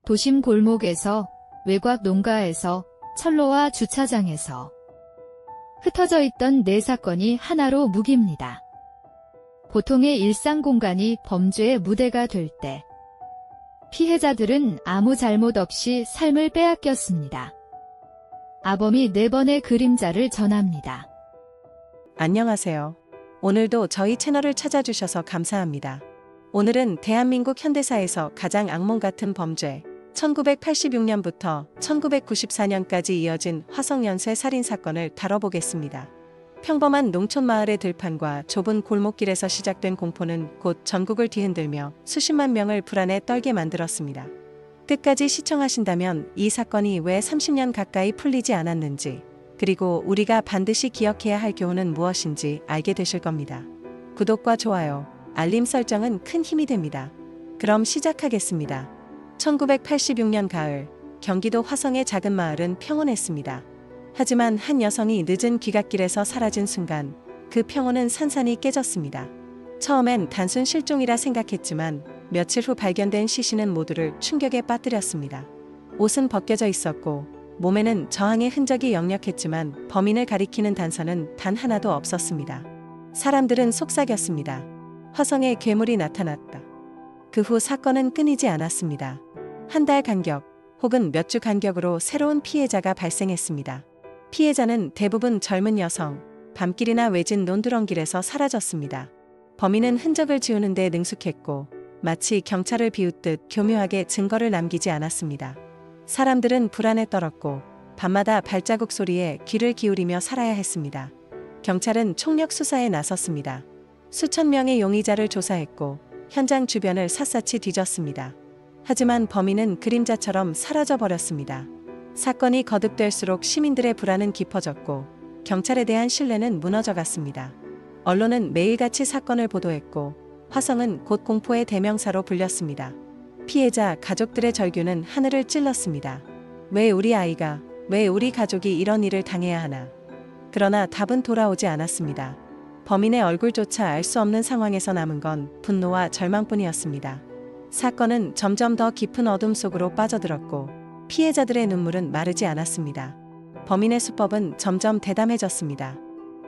도심 골목에서, 외곽 농가에서, 철로와 주차장에서 흩어져 있던 네 사건이 하나로 묵입니다. 보통의 일상 공간이 범죄의 무대가 될 때, 피해자들은 아무 잘못 없이 삶을 빼앗겼습니다. 아범이 4번의 그림자를 전합니다. 안녕하세요. 오늘도 저희 채널을 찾아주셔서 감사합니다. 오늘은 대한민국 현대사에서 가장 악몽 같은 범죄, 1986년부터 1994년까지 이어진 화성 연쇄 살인 사건을 다뤄보겠습니다. 평범한 농촌 마을의 들판과 좁은 골목길에서 시작된 공포는 곧 전국을 뒤흔들며 수십만 명을 불안에 떨게 만들었습니다. 끝까지 시청하신다면 이 사건이 왜 30년 가까이 풀리지 않았는지, 그리고 우리가 반드시 기억해야 할 교훈은 무엇인지 알게 되실 겁니다. 구독과 좋아요, 알림 설정은 큰 힘이 됩니다. 그럼 시작하겠습니다. 1986년 가을, 경기도 화성의 작은 마을은 평온했습니다. 하지만 한 여성이 늦은 귀갓길에서 사라진 순간 그 평온은 산산이 깨졌습니다. 처음엔 단순 실종이라 생각했지만 며칠 후 발견된 시신은 모두를 충격에 빠뜨렸습니다. 옷은 벗겨져 있었고 몸에는 저항의 흔적이 역력했지만 범인을 가리키는 단서는 단 하나도 없었습니다. 사람들은 속삭였습니다. 화성에 괴물이 나타났다. 그 후 사건은 끊이지 않았습니다. 한 달 간격 혹은 몇 주 간격으로 새로운 피해자가 발생했습니다. 피해자는 대부분 젊은 여성, 밤길이나 외진 논두렁길에서 사라졌습니다. 범인은 흔적을 지우는 데 능숙했고 마치 경찰을 비웃듯 교묘하게 증거를 남기지 않았습니다. 사람들은 불안에 떨었고 밤마다 발자국 소리에 귀를 기울이며 살아야 했습니다. 경찰은 총력 수사에 나섰습니다. 수천 명의 용의자를 조사했고 현장 주변을 샅샅이 뒤졌습니다. 하지만 범인은 그림자처럼 사라져버렸습니다. 사건이 거듭될수록 시민들의 불안은 깊어졌고 경찰에 대한 신뢰는 무너져갔습니다. 언론은 매일같이 사건을 보도했고 화성은 곧 공포의 대명사로 불렸습니다. 피해자 가족들의 절규는 하늘을 찔렀습니다. 왜 우리 아이가, 왜 우리 가족이 이런 일을 당해야 하나? 그러나 답은 돌아오지 않았습니다. 범인의 얼굴조차 알 수 없는 상황에서 남은 건 분노와 절망뿐이었습니다. 사건은 점점 더 깊은 어둠 속으로 빠져들었고 피해자들의 눈물은 마르지 않았습니다. 범인의 수법은 점점 대담해졌습니다.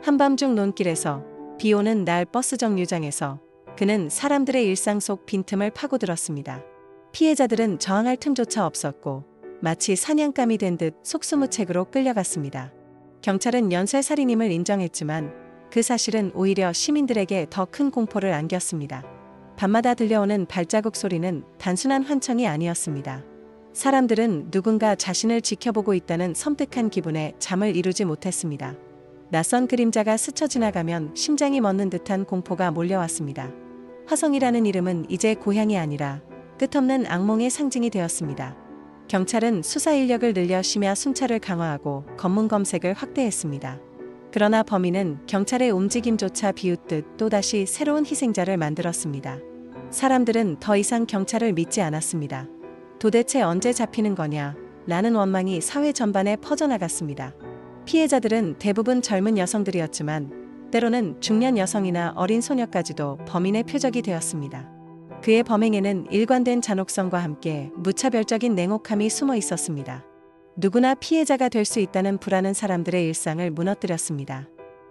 한밤중 논길에서, 비 오는 날 버스 정류장에서 그는 사람들의 일상 속 빈틈을 파고들었습니다. 피해자들은 저항할 틈조차 없었고 마치 사냥감이 된 듯 속수무책으로 끌려갔습니다. 경찰은 연쇄살인임을 인정했지만 그 사실은 오히려 시민들에게 더 큰 공포를 안겼습니다. 밤마다 들려오는 발자국 소리는 단순한 환청이 아니었습니다. 사람들은 누군가 자신을 지켜보고 있다는 섬뜩한 기분에 잠을 이루지 못했습니다. 낯선 그림자가 스쳐 지나가면 심장이 멎는 듯한 공포가 몰려왔습니다. 화성이라는 이름은 이제 고향이 아니라 끝없는 악몽의 상징이 되었습니다. 경찰은 수사 인력을 늘려 심야 순찰을 강화하고 검문 검색을 확대했습니다. 그러나 범인은 경찰의 움직임조차 비웃듯 또다시 새로운 희생자를 만들었습니다. 사람들은 더 이상 경찰을 믿지 않았습니다. 도대체 언제 잡히는 거냐? 라는 원망이 사회 전반에 퍼져나갔습니다. 피해자들은 대부분 젊은 여성들이었지만 때로는 중년 여성이나 어린 소녀까지도 범인의 표적이 되었습니다. 그의 범행에는 일관된 잔혹성과 함께 무차별적인 냉혹함이 숨어 있었습니다. 누구나 피해자가 될 수 있다는 불안은 사람들의 일상을 무너뜨렸습니다.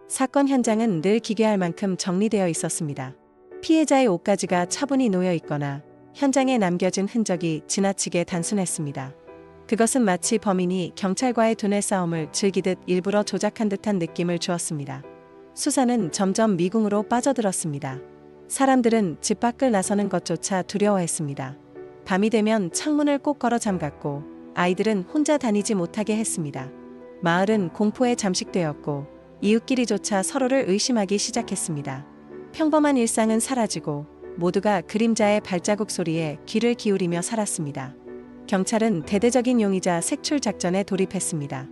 사건 현장은 늘 기괴할 만큼 정리되어 있었습니다. 피해자의 옷가지가 차분히 놓여 있거나 현장에 남겨진 흔적이 지나치게 단순했습니다. 그것은 마치 범인이 경찰과의 두뇌 싸움을 즐기듯 일부러 조작한 듯한 느낌을 주었습니다. 수사는 점점 미궁으로 빠져들었습니다. 사람들은 집 밖을 나서는 것조차 두려워했습니다. 밤이 되면 창문을 꼭 걸어 잠갔고 아이들은 혼자 다니지 못하게 했습니다. 마을은 공포에 잠식되었고 이웃끼리조차 서로를 의심하기 시작했습니다. 평범한 일상은 사라지고 모두가 그림자의 발자국 소리에 귀를 기울이며 살았습니다. 경찰은 대대적인 용의자 색출 작전에 돌입했습니다.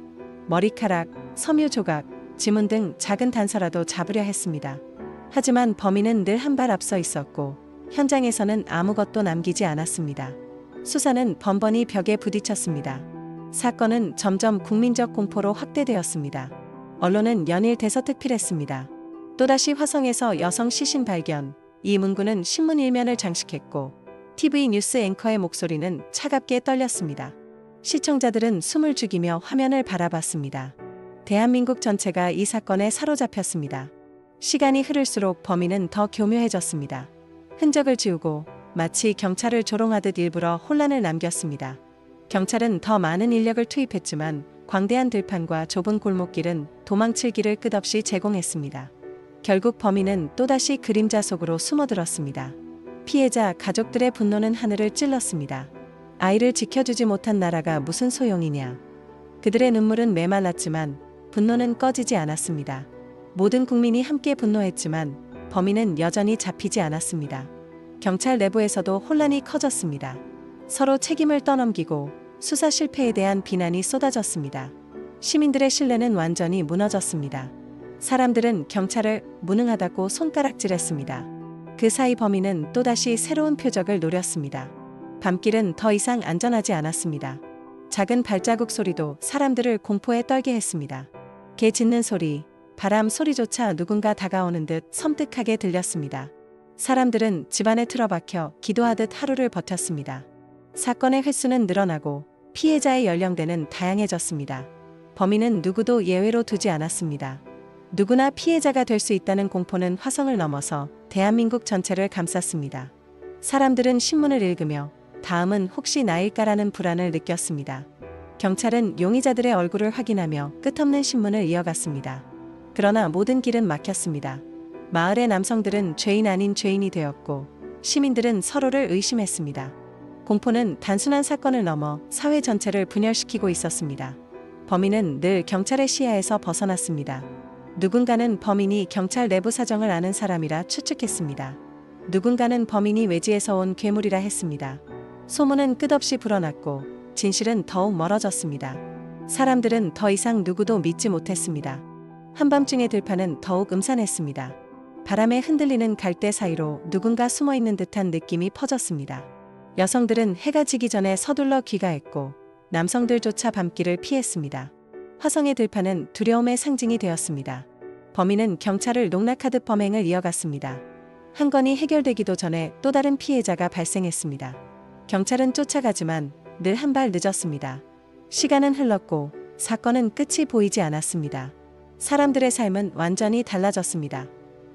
머리카락, 섬유 조각, 지문 등 작은 단서라도 잡으려 했습니다. 하지만 범인은 늘 한 발 앞서 있었고 현장에서는 아무것도 남기지 않았습니다. 수사는 번번이 벽에 부딪혔습니다. 사건은 점점 국민적 공포로 확대되었습니다. 언론은 연일 대서특필했습니다. 또다시 화성에서 여성 시신 발견, 이 문구는 신문 일면을 장식했고 TV 뉴스 앵커의 목소리는 차갑게 떨렸습니다. 시청자들은 숨을 죽이며 화면을 바라봤습니다. 대한민국 전체가 이 사건에 사로잡혔습니다. 시간이 흐를수록 범인은 더 교묘해졌습니다. 흔적을 지우고 마치 경찰을 조롱하듯 일부러 혼란을 남겼습니다. 경찰은 더 많은 인력을 투입했지만 광대한 들판과 좁은 골목길은 도망칠 길을 끝없이 제공했습니다. 결국 범인은 또다시 그림자 속으로 숨어들었습니다. 피해자 가족들의 분노는 하늘을 찔렀습니다. 아이를 지켜주지 못한 나라가 무슨 소용이냐. 그들의 눈물은 메말랐지만 분노는 꺼지지 않았습니다. 모든 국민이 함께 분노했지만 범인은 여전히 잡히지 않았습니다. 경찰 내부에서도 혼란이 커졌습니다. 서로 책임을 떠넘기고 수사 실패에 대한 비난이 쏟아졌습니다. 시민들의 신뢰는 완전히 무너졌습니다. 사람들은 경찰을 무능하다고 손가락질했습니다. 그 사이 범인은 또다시 새로운 표적을 노렸습니다. 밤길은 더 이상 안전하지 않았습니다. 작은 발자국 소리도 사람들을 공포에 떨게 했습니다. 개 짖는 소리, 바람 소리조차 누군가 다가오는 듯 섬뜩하게 들렸습니다. 사람들은 집안에 틀어박혀 기도하듯 하루를 버텼습니다. 사건의 횟수는 늘어나고 피해자의 연령대는 다양해졌습니다. 범인은 누구도 예외로 두지 않았습니다. 누구나 피해자가 될 수 있다는 공포는 화성을 넘어서 대한민국 전체를 감쌌습니다. 사람들은 신문을 읽으며 다음은 혹시 나일까라는 불안을 느꼈습니다. 경찰은 용의자들의 얼굴을 확인하며 끝없는 신문을 이어갔습니다. 그러나 모든 길은 막혔습니다. 마을의 남성들은 죄인 아닌 죄인이 되었고 시민들은 서로를 의심했습니다. 공포는 단순한 사건을 넘어 사회 전체를 분열시키고 있었습니다. 범인은 늘 경찰의 시야에서 벗어났습니다. 누군가는 범인이 경찰 내부 사정을 아는 사람이라 추측했습니다. 누군가는 범인이 외지에서 온 괴물이라 했습니다. 소문은 끝없이 불어났고 진실은 더욱 멀어졌습니다. 사람들은 더 이상 누구도 믿지 못했습니다. 한밤중의 들판은 더욱 음산했습니다. 바람에 흔들리는 갈대 사이로 누군가 숨어있는 듯한 느낌이 퍼졌습니다. 여성들은 해가 지기 전에 서둘러 귀가했고 남성들조차 밤길을 피했습니다. 화성의 들판은 두려움의 상징이 되었습니다. 범인은 경찰을 농락하듯 범행을 이어갔습니다. 한 건이 해결되기도 전에 또 다른 피해자가 발생했습니다. 경찰은 쫓아가지만 늘 한 발 늦었습니다. 시간은 흘렀고 사건은 끝이 보이지 않았습니다. 사람들의 삶은 완전히 달라졌습니다.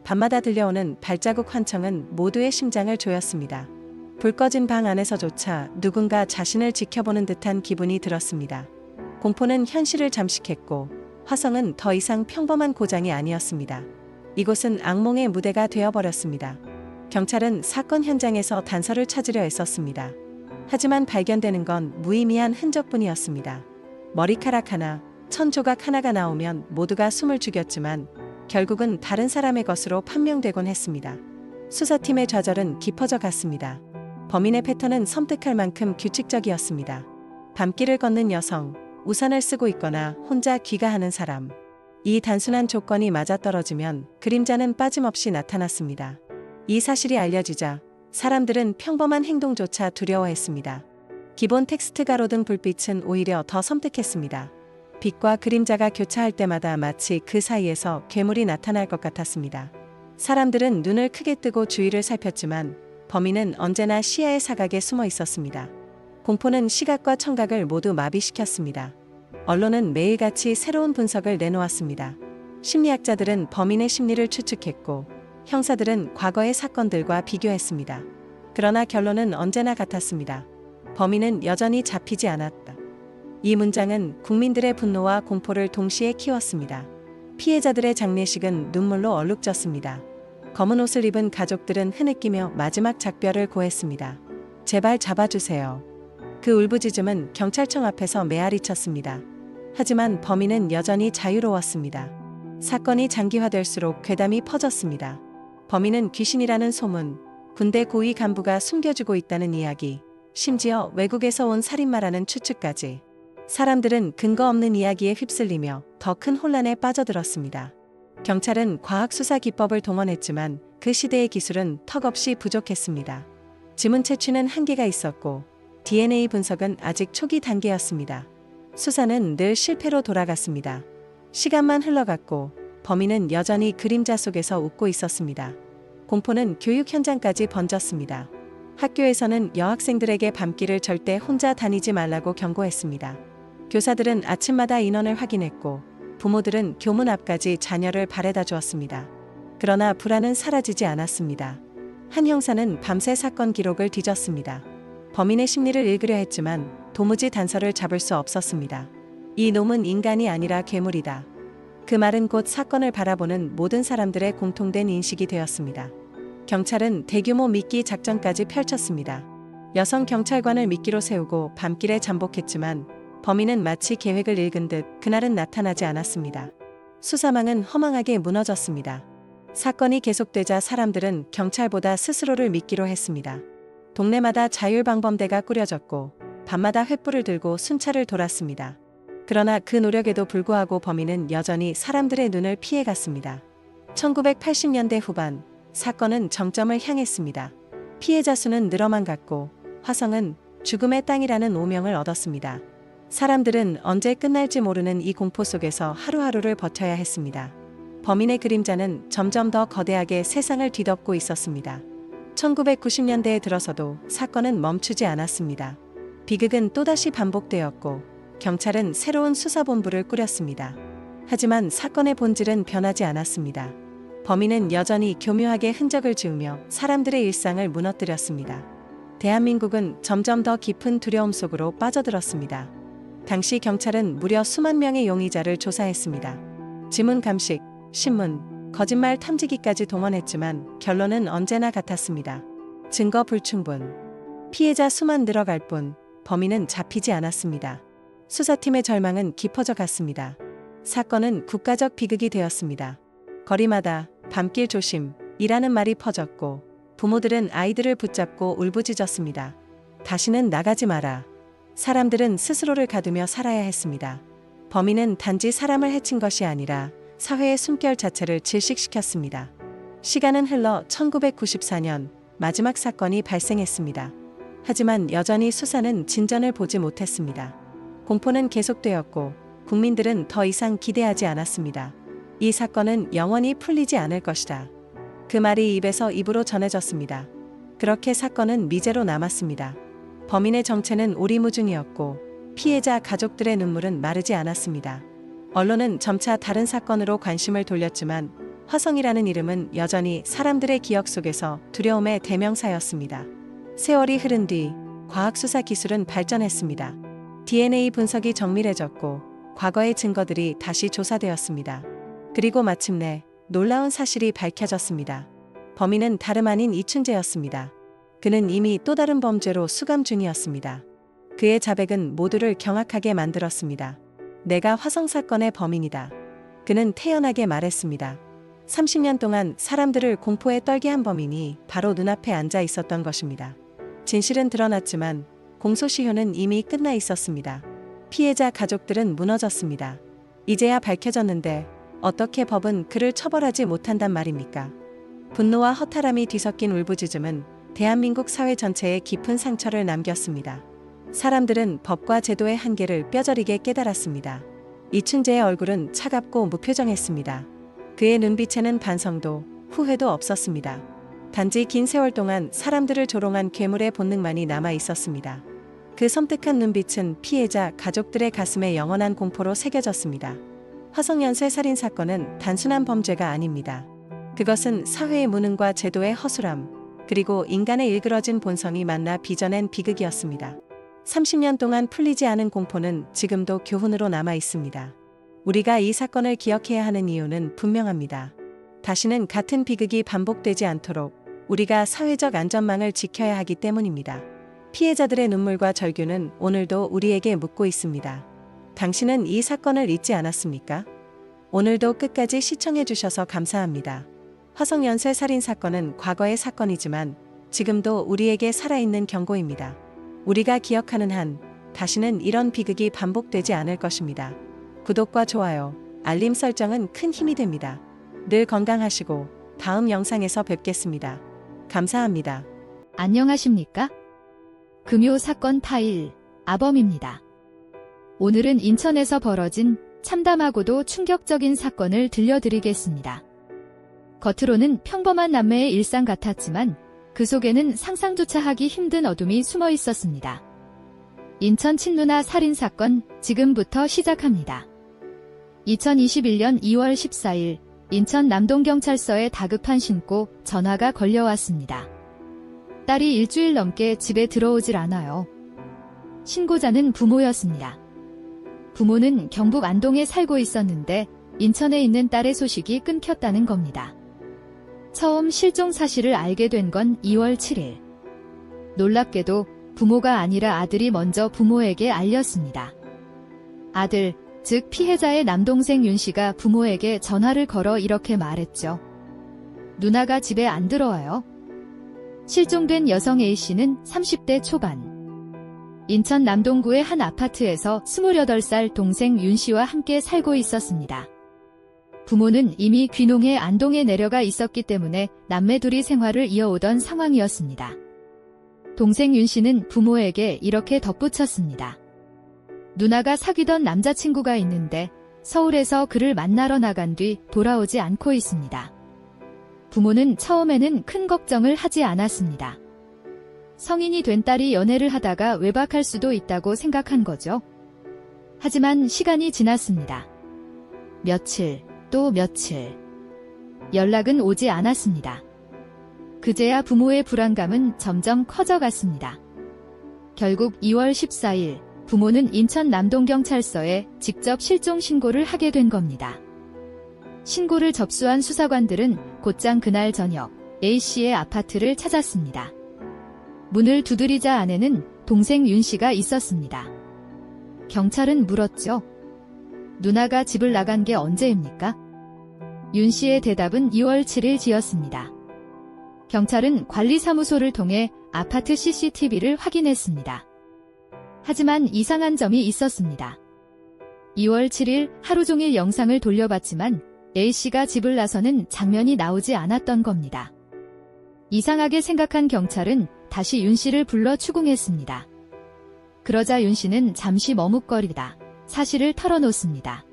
밤마다 들려오는 발자국 환청은 모두의 심장을 조였습니다. 불 꺼진 방 안에서조차 누군가 자신을 지켜보는 듯한 기분이 들었습니다. 공포는 현실을 잠식했고 화성은 더 이상 평범한 고장이 아니었습니다. 이곳은 악몽의 무대가 되어버렸습니다. 경찰은 사건 현장에서 단서를 찾으려 애썼습니다. 하지만 발견되는 건 무의미한 흔적뿐이었습니다. 머리카락 하나, 천 조각 하나가 나오면 모두가 숨을 죽였지만 결국은 다른 사람의 것으로 판명되곤 했습니다. 수사팀의 좌절은 깊어져 갔습니다. 범인의 패턴은 섬뜩할 만큼 규칙적이었습니다. 밤길을 걷는 여성, 우산을 쓰고 있거나 혼자 귀가하는 사람. 이 단순한 조건이 맞아떨어지면 그림자는 빠짐없이 나타났습니다. 이 사실이 알려지자 사람들은 평범한 행동조차 두려워했습니다. 기본 텍스트 가로등 불빛은 오히려 더 섬뜩했습니다. 빛과 그림자가 교차할 때마다 마치 그 사이에서 괴물이 나타날 것 같았습니다. 사람들은 눈을 크게 뜨고 주위를 살폈지만 범인은 언제나 시야의 사각에 숨어 있었습니다. 공포는 시각과 청각을 모두 마비시켰습니다. 언론은 매일같이 새로운 분석을 내놓았습니다. 심리학자들은 범인의 심리를 추측했고 형사들은 과거의 사건들과 비교했습니다. 그러나 결론은 언제나 같았습니다. 범인은 여전히 잡히지 않았다. 이 문장은 국민들의 분노와 공포를 동시에 키웠습니다. 피해자들의 장례식은 눈물로 얼룩졌습니다. 검은 옷을 입은 가족들은 흐느끼며 마지막 작별을 고했습니다. 제발 잡아주세요. 그 울부짖음은 경찰청 앞에서 메아리 쳤습니다. 하지만 범인은 여전히 자유로웠습니다. 사건이 장기화될수록 괴담이 퍼졌습니다. 범인은 귀신이라는 소문, 군대 고위 간부가 숨겨주고 있다는 이야기, 심지어 외국에서 온 살인마라는 추측까지. 사람들은 근거 없는 이야기에 휩쓸리며 더 큰 혼란에 빠져들었습니다. 경찰은 과학 수사 기법을 동원했지만 그 시대의 기술은 턱없이 부족했습니다. 지문 채취는 한계가 있었고 DNA 분석은 아직 초기 단계였습니다. 수사는 늘 실패로 돌아갔습니다. 시간만 흘러갔고 범인은 여전히 그림자 속에서 웃고 있었습니다. 공포는 교육 현장까지 번졌습니다. 학교에서는 여학생들에게 밤길을 절대 혼자 다니지 말라고 경고했습니다. 교사들은 아침마다 인원을 확인했고 부모들은 교문 앞까지 자녀를 바래다 주었습니다. 그러나 불안은 사라지지 않았습니다. 한 형사는 밤새 사건 기록을 뒤졌습니다. 범인의 심리를 읽으려 했지만 도무지 단서를 잡을 수 없었습니다. 이 놈은 인간이 아니라 괴물이다. 그 말은 곧 사건을 바라보는 모든 사람들의 공통된 인식이 되었습니다. 경찰은 대규모 미끼 작전까지 펼쳤습니다. 여성 경찰관을 미끼로 세우고 밤길에 잠복했지만 범인은 마치 계획을 읽은 듯 그날은 나타나지 않았습니다. 수사망은 허망하게 무너졌습니다. 사건이 계속되자 사람들은 경찰보다 스스로를 믿기로 했습니다. 동네마다 자율방범대가 꾸려졌고 밤마다 횃불을 들고 순찰을 돌았습니다. 그러나 그 노력에도 불구하고 범인은 여전히 사람들의 눈을 피해갔습니다. 1980년대 후반 사건은 정점을 향했습니다. 피해자 수는 늘어만 갔고 화성은 죽음의 땅이라는 오명을 얻었습니다. 사람들은 언제 끝날지 모르는 이 공포 속에서 하루하루를 버텨야 했습니다. 범인의 그림자는 점점 더 거대하게 세상을 뒤덮고 있었습니다. 1990년대에 들어서도 사건은 멈추지 않았습니다. 비극은 또다시 반복되었고 경찰은 새로운 수사본부를 꾸렸습니다. 하지만 사건의 본질은 변하지 않았습니다. 범인은 여전히 교묘하게 흔적을 지우며 사람들의 일상을 무너뜨렸습니다. 대한민국은 점점 더 깊은 두려움 속으로 빠져들었습니다. 당시 경찰은 무려 수만 명의 용의자를 조사했습니다. 지문 감식, 신문, 거짓말 탐지기까지 동원했지만 결론은 언제나 같았습니다. 증거 불충분. 피해자 수만 늘어갈 뿐 범인은 잡히지 않았습니다. 수사팀의 절망은 깊어져 갔습니다. 사건은 국가적 비극이 되었습니다. 거리마다 밤길 조심이라는 말이 퍼졌고 부모들은 아이들을 붙잡고 울부짖었습니다. 다시는 나가지 마라. 사람들은 스스로를 가두며 살아야 했습니다. 범인은 단지 사람을 해친 것이 아니라 사회의 숨결 자체를 질식시켰습니다. 시간은 흘러 1994년 마지막 사건이 발생했습니다. 하지만 여전히 수사는 진전을 보지 못했습니다. 공포는 계속되었고 국민들은 더 이상 기대하지 않았습니다. 이 사건은 영원히 풀리지 않을 것이다. 그 말이 입에서 입으로 전해졌습니다. 그렇게 사건은 미제로 남았습니다. 범인의 정체는 오리무중이었고 피해자 가족들의 눈물은 마르지 않았습니다. 언론은 점차 다른 사건으로 관심을 돌렸지만 화성이라는 이름은 여전히 사람들의 기억 속에서 두려움의 대명사였습니다. 세월이 흐른 뒤 과학수사 기술은 발전했습니다. DNA 분석이 정밀해졌고 과거의 증거들이 다시 조사되었습니다. 그리고 마침내 놀라운 사실이 밝혀졌습니다. 범인은 다름 아닌 이춘재였습니다. 그는 이미 또 다른 범죄로 수감 중이었습니다. 그의 자백은 모두를 경악하게 만들었습니다. 내가 화성 사건의 범인이다. 그는 태연하게 말했습니다. 30년 동안 사람들을 공포에 떨게 한 범인이 바로 눈앞에 앉아 있었던 것입니다. 진실은 드러났지만 공소시효는 이미 끝나 있었습니다. 피해자 가족들은 무너졌습니다. 이제야 밝혀졌는데 어떻게 법은 그를 처벌하지 못한단 말입니까? 분노와 허탈함이 뒤섞인 울부짖음은 대한민국 사회 전체에 깊은 상처를 남겼습니다. 사람들은 법과 제도의 한계를 뼈저리게 깨달았습니다. 이춘재의 얼굴은 차갑고 무표정했습니다. 그의 눈빛에는 반성도 후회도 없었습니다. 단지 긴 세월 동안 사람들을 조롱한 괴물의 본능만이 남아 있었습니다. 그 섬뜩한 눈빛은 피해자 가족들의 가슴에 영원한 공포로 새겨졌습니다. 화성연쇄 살인 사건은 단순한 범죄가 아닙니다. 그것은 사회의 무능과 제도의 허술함, 그리고 인간의 일그러진 본성이 만나 빚어낸 비극이었습니다. 30년 동안 풀리지 않은 공포는 지금도 교훈으로 남아 있습니다. 우리가 이 사건을 기억해야 하는 이유는 분명합니다. 다시는 같은 비극이 반복되지 않도록 우리가 사회적 안전망을 지켜야 하기 때문입니다. 피해자들의 눈물과 절규는 오늘도 우리에게 묻고 있습니다. 당신은 이 사건을 잊지 않았습니까? 오늘도 끝까지 시청해주셔서 감사합니다. 화성연쇄 살인 사건은 과거의 사건이지만 지금도 우리에게 살아있는 경고입니다. 우리가 기억하는 한 다시는 이런 비극이 반복되지 않을 것입니다. 구독과 좋아요, 알림 설정은 큰 힘이 됩니다. 늘 건강하시고 다음 영상에서 뵙겠습니다. 감사합니다. 안녕하십니까? 금요 사건 파일, 아범입니다. 오늘은 인천에서 벌어진 참담하고도 충격적인 사건을 들려드리겠습니다. 겉으로는 평범한 남매의 일상 같았지만 그 속에는 상상조차 하기 힘든 어둠이 숨어 있었습니다. 인천 친누나 살인사건 지금부터 시작합니다. 2021년 2월 14일 인천 남동경찰서에 다급한 신고 전화가 걸려왔습니다. 딸이 일주일 넘게 집에 들어오질 않아요. 신고자는 부모였습니다. 부모는 경북 안동에 살고 있었는데 인천에 있는 딸의 소식이 끊겼다는 겁니다. 처음 실종 사실을 알게 된 건 2월 7일. 놀랍게도 부모가 아니라 아들이 먼저 부모에게 알렸습니다. 아들, 즉 피해자의 남동생 윤 씨가 부모에게 전화를 걸어 이렇게 말했죠. 누나가 집에 안 들어와요. 실종된 여성 A씨는 30대 초반. 인천 남동구의 한 아파트에서 28살 동생 윤 씨와 함께 살고 있었습니다. 부모는 이미 귀농해 안동에 내려가 있었기 때문에 남매 둘이 생활을 이어오던 상황이었습니다. 동생 윤 씨는 부모에게 이렇게 덧붙였습니다. 누나가 사귀던 남자친구가 있는데 서울에서 그를 만나러 나간 뒤 돌아오지 않고 있습니다. 부모는 처음에는 큰 걱정을 하지 않았습니다. 성인이 된 딸이 연애를 하다가 외박할 수도 있다고 생각한 거죠. 하지만 시간이 지났습니다. 며칠, 또 며칠. 연락은 오지 않았습니다. 그제야 부모의 불안감은 점점 커져갔습니다. 결국 2월 14일 부모는 인천 남동경찰서에 직접 실종 신고를 하게 된 겁니다. 신고를 접수한 수사관들은 곧장 그날 저녁 A씨의 아파트를 찾았습니다. 문을 두드리자 안에는 동생 윤 씨가 있었습니다. 경찰은 물었죠. 누나가 집을 나간 게 언제입니까? 윤 씨의 대답은 2월 7일 지였습니다. 경찰은 관리사무소를 통해 아파트 CCTV를 확인했습니다. 하지만 이상한 점이 있었습니다. 2월 7일 하루 종일 영상을 돌려봤지만 A씨가 집을 나서는 장면이 나오지 않았던 겁니다. 이상하게 생각한 경찰은 다시 윤 씨를 불러 추궁했습니다. 그러자 윤 씨는 잠시 머뭇거리다 사실을 털어놓습니다.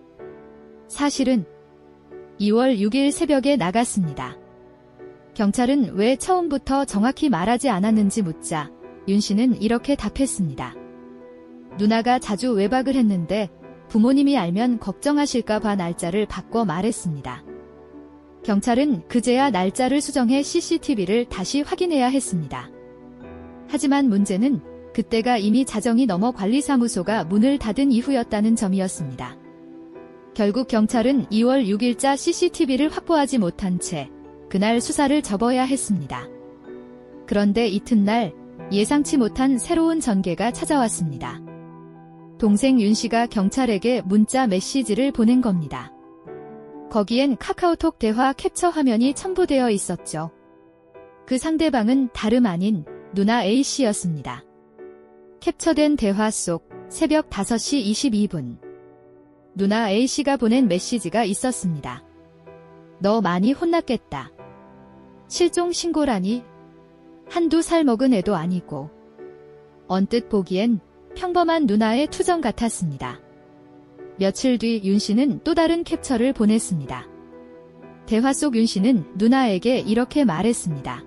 사실은 2월 6일 새벽에 나갔습니다. 경찰은 왜 처음부터 정확히 말하지 않았는지 묻자 윤 씨는 이렇게 답했습니다. 누나가 자주 외박을 했는데 부모님이 알면 걱정하실까 봐 날짜를 바꿔 말했습니다. 경찰은 그제야 날짜를 수정해 CCTV를 다시 확인해야 했습니다. 하지만 문제는 그때가 이미 자정이 넘어 관리사무소가 문을 닫은 이후였다는 점이었습니다. 결국 경찰은 2월 6일자 CCTV를 확보하지 못한 채 그날 수사를 접어야 했습니다. 그런데 이튿날 예상치 못한 새로운 전개가 찾아왔습니다. 동생 윤 씨가 경찰에게 문자 메시지를 보낸 겁니다. 거기엔 카카오톡 대화 캡처 화면이 첨부되어 있었죠. 그 상대방은 다름 아닌 누나 A씨였습니다. 캡처된 대화 속 새벽 5시 22분. 누나 A씨가 보낸 메시지가 있었습니다. 너 많이 혼났겠다. 실종 신고라니? 한두 살 먹은 애도 아니고. 언뜻 보기엔 평범한 누나의 투정 같았습니다. 며칠 뒤 윤 씨는 또 다른 캡처를 보냈습니다. 대화 속 윤 씨는 누나에게 이렇게 말했습니다.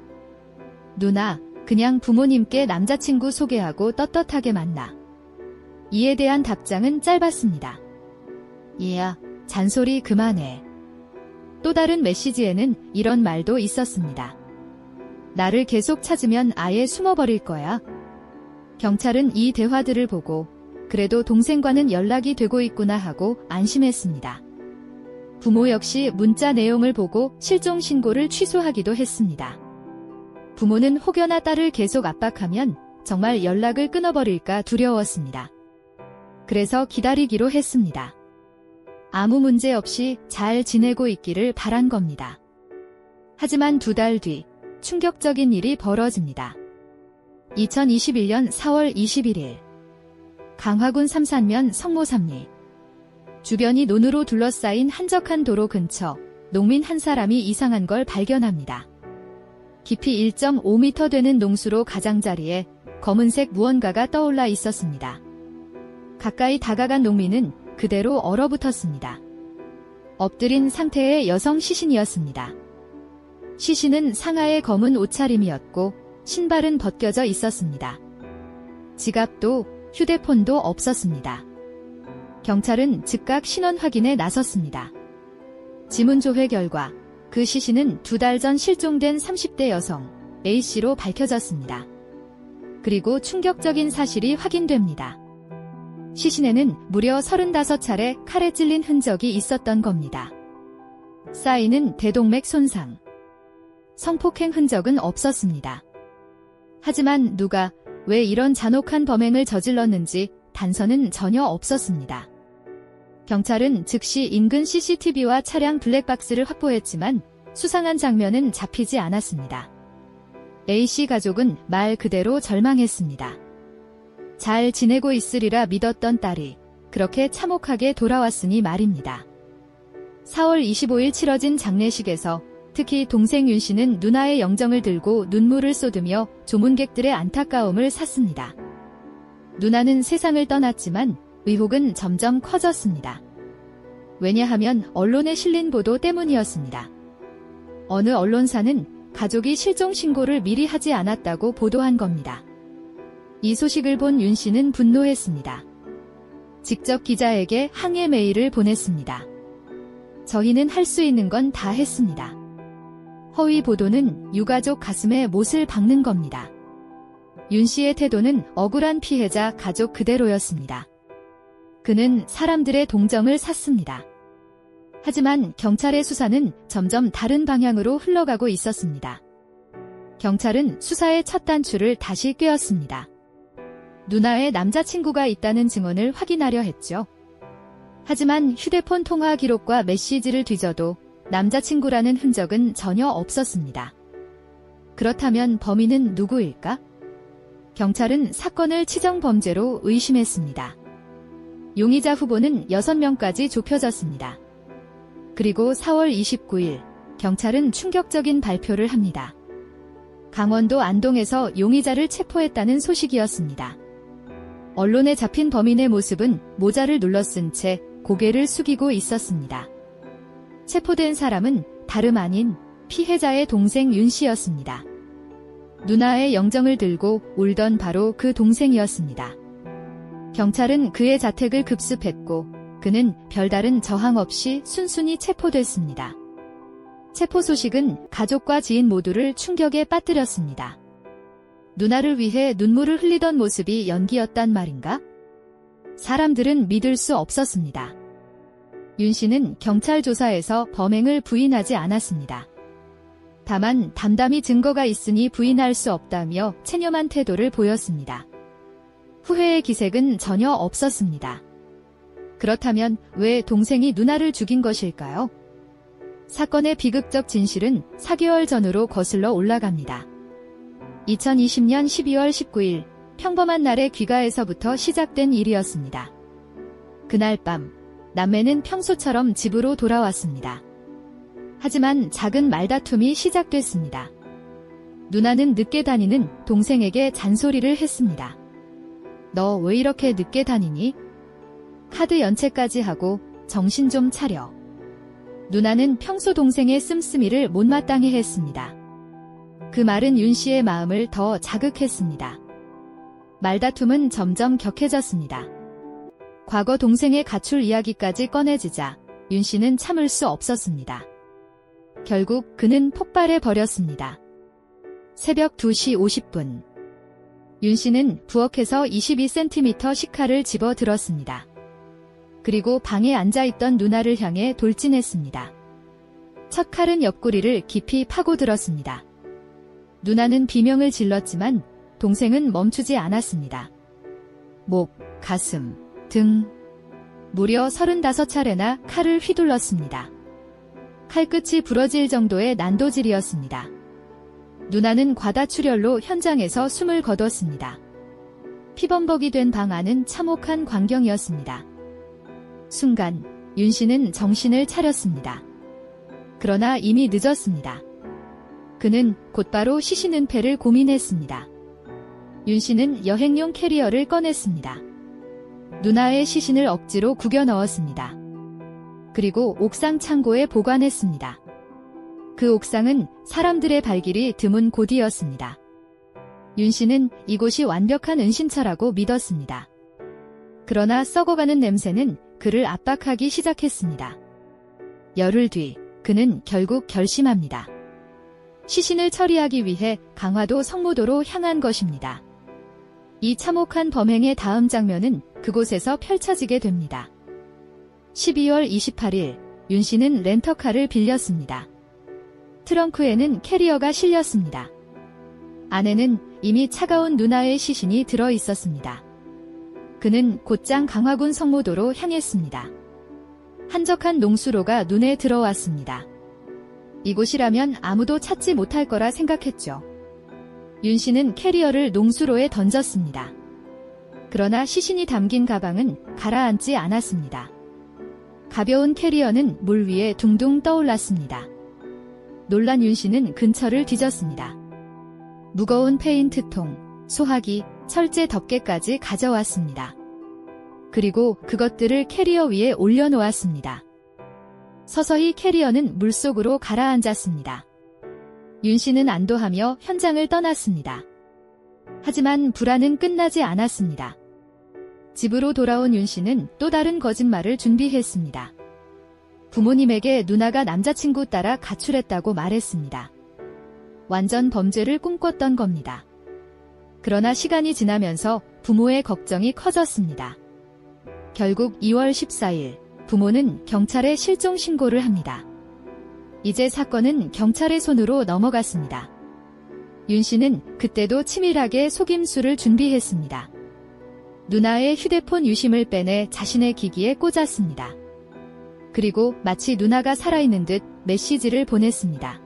누나, 그냥 부모님께 남자친구 소개하고 떳떳하게 만나. 이에 대한 답장은 짧았습니다. 얘야, 잔소리 그만해. 또 다른 메시지에는 이런 말도 있었습니다. 나를 계속 찾으면 아예 숨어버릴 거야. 경찰은 이 대화들을 보고 그래도 동생과는 연락이 되고 있구나 하고 안심했습니다. 부모 역시 문자 내용을 보고 실종 신고를 취소하기도 했습니다. 부모는 혹여나 딸을 계속 압박하면 정말 연락을 끊어버릴까 두려웠습니다. 그래서 기다리기로 했습니다. 아무 문제 없이 잘 지내고 있기를 바란 겁니다. 하지만 2달 뒤 충격적인 일이 벌어집니다. 2021년 4월 21일 강화군 삼산면 성모삼리 주변이 논으로 둘러싸인 한적한 도로 근처 농민 한 사람이 이상한 걸 발견합니다. 깊이 1.5m 되는 농수로 가장자리에 검은색 무언가가 떠올라 있었습니다. 가까이 다가간 농민은 그대로 얼어붙었습니다. 엎드린 상태의 여성 시신이었습니다. 시신은 상하의 검은 옷차림이었고 신발은 벗겨져 있었습니다. 지갑도 휴대폰도 없었습니다. 경찰은 즉각 신원 확인에 나섰습니다. 지문조회 결과 그 시신은 2달 전 실종된 30대 여성 A씨로 밝혀졌습니다. 그리고 충격적인 사실이 확인됩니다. 시신에는 무려 35차례 칼에 찔린 흔적이 있었던 겁니다. 쌓이는 대동맥 손상, 성폭행 흔적은 없었습니다. 하지만 누가 왜 이런 잔혹한 범행을 저질렀는지 단서는 전혀 없었습니다. 경찰은 즉시 인근 CCTV와 차량 블랙박스를 확보했지만 수상한 장면은 잡히지 않았습니다. A씨 가족은 말 그대로 절망했습니다. 잘 지내고 있으리라 믿었던 딸이 그렇게 참혹하게 돌아왔으니 말입니다. 4월 25일 치러진 장례식에서 특히 동생 윤 씨는 누나의 영정을 들고 눈물을 쏟으며 조문객들의 안타까움을 샀습니다. 누나는 세상을 떠났지만 의혹은 점점 커졌습니다. 왜냐하면 언론에 실린 보도 때문이었습니다. 어느 언론사는 가족이 실종 신고를 미리 하지 않았다고 보도한 겁니다. 이 소식을 본 윤 씨는 분노했습니다. 직접 기자에게 항해 메일을 보냈습니다. 저희는 할 수 있는 건 다 했습니다. 허위 보도는 유가족 가슴에 못을 박는 겁니다. 윤 씨의 태도는 억울한 피해자 가족 그대로였습니다. 그는 사람들의 동정을 샀습니다. 하지만 경찰의 수사는 점점 다른 방향으로 흘러가고 있었습니다. 경찰은 수사의 첫 단추를 다시 꿰었습니다. 누나의 남자친구가 있다는 증언을 확인하려 했죠. 하지만 휴대폰 통화 기록과 메시지를 뒤져도 남자친구라는 흔적은 전혀 없었습니다. 그렇다면 범인은 누구일까? 경찰은 사건을 치정범죄로 의심했습니다. 용의자 후보는 6명까지 좁혀졌습니다. 그리고 4월 29일 경찰은 충격적인 발표를 합니다. 강원도 안동에서 용의자를 체포했다는 소식이었습니다. 언론에 잡힌 범인의 모습은 모자를 눌러쓴 채 고개를 숙이고 있었습니다. 체포된 사람은 다름 아닌 피해자의 동생 윤 씨였습니다. 누나의 영정을 들고 울던 바로 그 동생이었습니다. 경찰은 그의 자택을 급습했고 그는 별다른 저항 없이 순순히 체포됐습니다. 체포 소식은 가족과 지인 모두를 충격에 빠뜨렸습니다. 누나를 위해 눈물을 흘리던 모습이 연기였단 말인가? 사람들은 믿을 수 없었습니다. 윤 씨는 경찰 조사에서 범행을 부인하지 않았습니다. 다만 담담히 증거가 있으니 부인할 수 없다며 체념한 태도를 보였습니다. 후회의 기색은 전혀 없었습니다. 그렇다면 왜 동생이 누나를 죽인 것일까요? 사건의 비극적 진실은 4개월 전으로 거슬러 올라갑니다. 2020년 12월 19일 평범한 날의 귀가에서부터 시작된 일이었습니다. 그날 밤 남매는 평소처럼 집으로 돌아왔습니다. 하지만 작은 말다툼이 시작됐습니다. 누나는 늦게 다니는 동생에게 잔소리를 했습니다. 너 왜 이렇게 늦게 다니니? 카드 연체까지 하고 정신 좀 차려. 누나는 평소 동생의 씀씀이를 못마땅해 했습니다. 그 말은 윤 씨의 마음을 더 자극했습니다. 말다툼은 점점 격해졌습니다. 과거 동생의 가출 이야기까지 꺼내지자 윤 씨는 참을 수 없었습니다. 결국 그는 폭발해 버렸습니다. 새벽 2시 50분. 윤 씨는 부엌에서 22cm 식칼을 집어 들었습니다. 그리고 방에 앉아있던 누나를 향해 돌진했습니다. 첫 칼은 옆구리를 깊이 파고들었습니다. 누나는 비명을 질렀지만 동생은 멈추지 않았습니다. 목, 가슴, 등, 무려 35차례나 칼을 휘둘렀습니다. 칼끝이 부러질 정도의 난도질이었습니다. 누나는 과다출혈로 현장에서 숨을 거뒀습니다. 피범벅이 된 방 안은 참혹한 광경이었습니다. 순간 윤 씨는 정신을 차렸습니다. 그러나 이미 늦었습니다. 그는 곧바로 시신 은폐를 고민했습니다. 윤 씨는 여행용 캐리어를 꺼냈습니다. 누나의 시신을 억지로 구겨 넣었습니다. 그리고 옥상 창고에 보관했습니다. 그 옥상은 사람들의 발길이 드문 곳이었습니다. 윤 씨는 이곳이 완벽한 은신처라고 믿었습니다. 그러나 썩어가는 냄새는 그를 압박하기 시작했습니다. 열흘 뒤 그는 결국 결심합니다. 시신을 처리하기 위해 강화도 성무도로 향한 것입니다. 이 참혹한 범행의 다음 장면은 그곳에서 펼쳐지게 됩니다. 12월 28일 윤 씨는 렌터카를 빌렸습니다. 트렁크에는 캐리어가 실렸습니다. 안에는 이미 차가운 누나의 시신이 들어 있었습니다. 그는 곧장 강화군 성무도로 향했습니다. 한적한 농수로가 눈에 들어왔습니다. 이곳이라면 아무도 찾지 못할 거라 생각했죠. 윤 씨는 캐리어를 농수로에 던졌습니다. 그러나 시신이 담긴 가방은 가라앉지 않았습니다. 가벼운 캐리어는 물 위에 둥둥 떠올랐습니다. 놀란 윤 씨는 근처를 뒤졌습니다. 무거운 페인트통, 소화기, 철제 덮개까지 가져왔습니다. 그리고 그것들을 캐리어 위에 올려놓았습니다. 서서히 캐리어는 물속으로 가라앉았습니다. 윤 씨는 안도하며 현장을 떠났습니다. 하지만 불안은 끝나지 않았습니다. 집으로 돌아온 윤 씨는 또 다른 거짓말을 준비했습니다. 부모님에게 누나가 남자친구 따라 가출했다고 말했습니다. 완전 범죄를 꿈꿨던 겁니다. 그러나 시간이 지나면서 부모의 걱정이 커졌습니다. 결국 2월 14일 부모는 경찰에 실종 신고를 합니다. 이제 사건은 경찰의 손으로 넘어갔습니다. 윤 씨는 그때도 치밀하게 속임수를 준비했습니다. 누나의 휴대폰 유심을 빼내 자신의 기기에 꽂았습니다. 그리고 마치 누나가 살아있는 듯 메시지를 보냈습니다.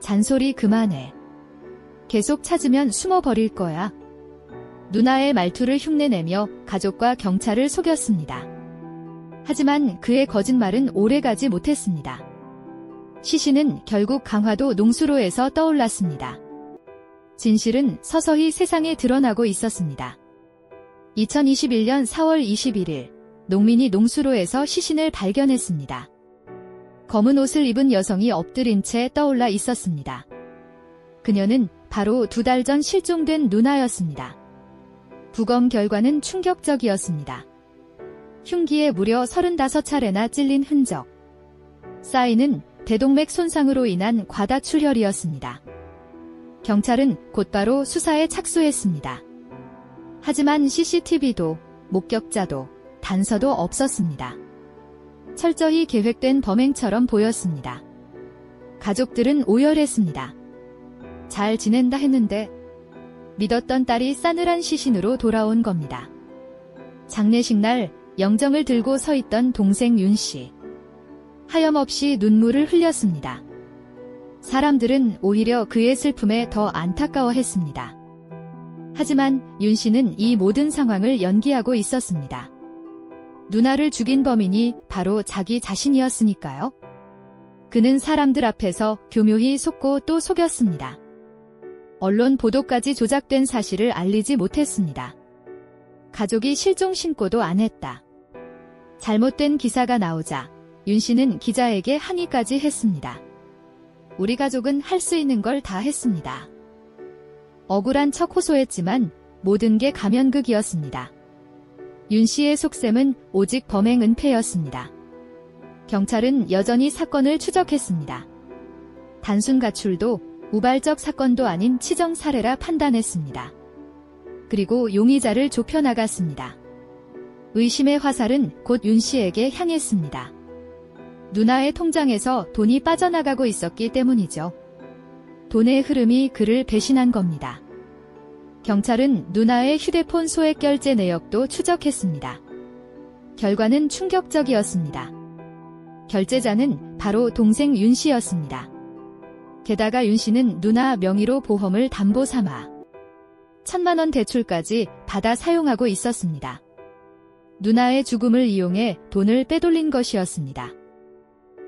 잔소리 그만해. 계속 찾으면 숨어버릴 거야. 누나의 말투를 흉내내며 가족과 경찰을 속였습니다. 하지만 그의 거짓말은 오래가지 못했습니다. 시신은 결국 강화도 농수로에서 떠올랐습니다. 진실은 서서히 세상에 드러나고 있었습니다. 2021년 4월 21일 농민이 농수로에서 시신을 발견했습니다. 검은 옷을 입은 여성이 엎드린 채 떠올라 있었습니다. 그녀는 바로 2달 전 실종된 누나였습니다. 부검 결과는 충격적이었습니다. 흉기에 무려 35차례나 찔린 흔적. 사인은 대동맥 손상으로 인한 과다출혈이었습니다. 경찰은 곧바로 수사에 착수했습니다. 하지만 CCTV도, 목격자도, 단서도 없었습니다. 철저히 계획된 범행처럼 보였습니다. 가족들은 오열했습니다. 잘 지낸다 했는데 믿었던 딸이 싸늘한 시신으로 돌아온 겁니다. 장례식 날 영정을 들고 서 있던 동생 윤 씨. 하염없이 눈물을 흘렸습니다. 사람들은 오히려 그의 슬픔에 더 안타까워했습니다. 하지만 윤 씨는 이 모든 상황을 연기하고 있었습니다. 누나를 죽인 범인이 바로 자기 자신이었으니까요. 그는 사람들 앞에서 교묘히 속고 또 속였습니다. 언론 보도까지 조작된 사실을 알리지 못했습니다. 가족이 실종 신고도 안 했다. 잘못된 기사가 나오자 윤 씨는 기자에게 항의까지 했습니다. 우리 가족은 할 수 있는 걸 다 했습니다. 억울한 척 호소했지만 모든 게 가면극이었습니다. 윤 씨의 속셈은 오직 범행 은폐였습니다. 경찰은 여전히 사건을 추적했습니다. 단순 가출도 우발적 사건도 아닌 치정 사례라 판단했습니다. 그리고 용의자를 좁혀나갔습니다. 의심의 화살은 곧 윤 씨에게 향했습니다. 누나의 통장에서 돈이 빠져나가고 있었기 때문이죠. 돈의 흐름이 그를 배신한 겁니다. 경찰은 누나의 휴대폰 소액 결제 내역도 추적했습니다. 결과는 충격적이었습니다. 결제자는 바로 동생 윤 씨였습니다. 게다가 윤 씨는 누나 명의로 보험을 담보 삼아 1,000만 원 대출까지 받아 사용하고 있었습니다. 누나의 죽음을 이용해 돈을 빼돌린 것이었습니다.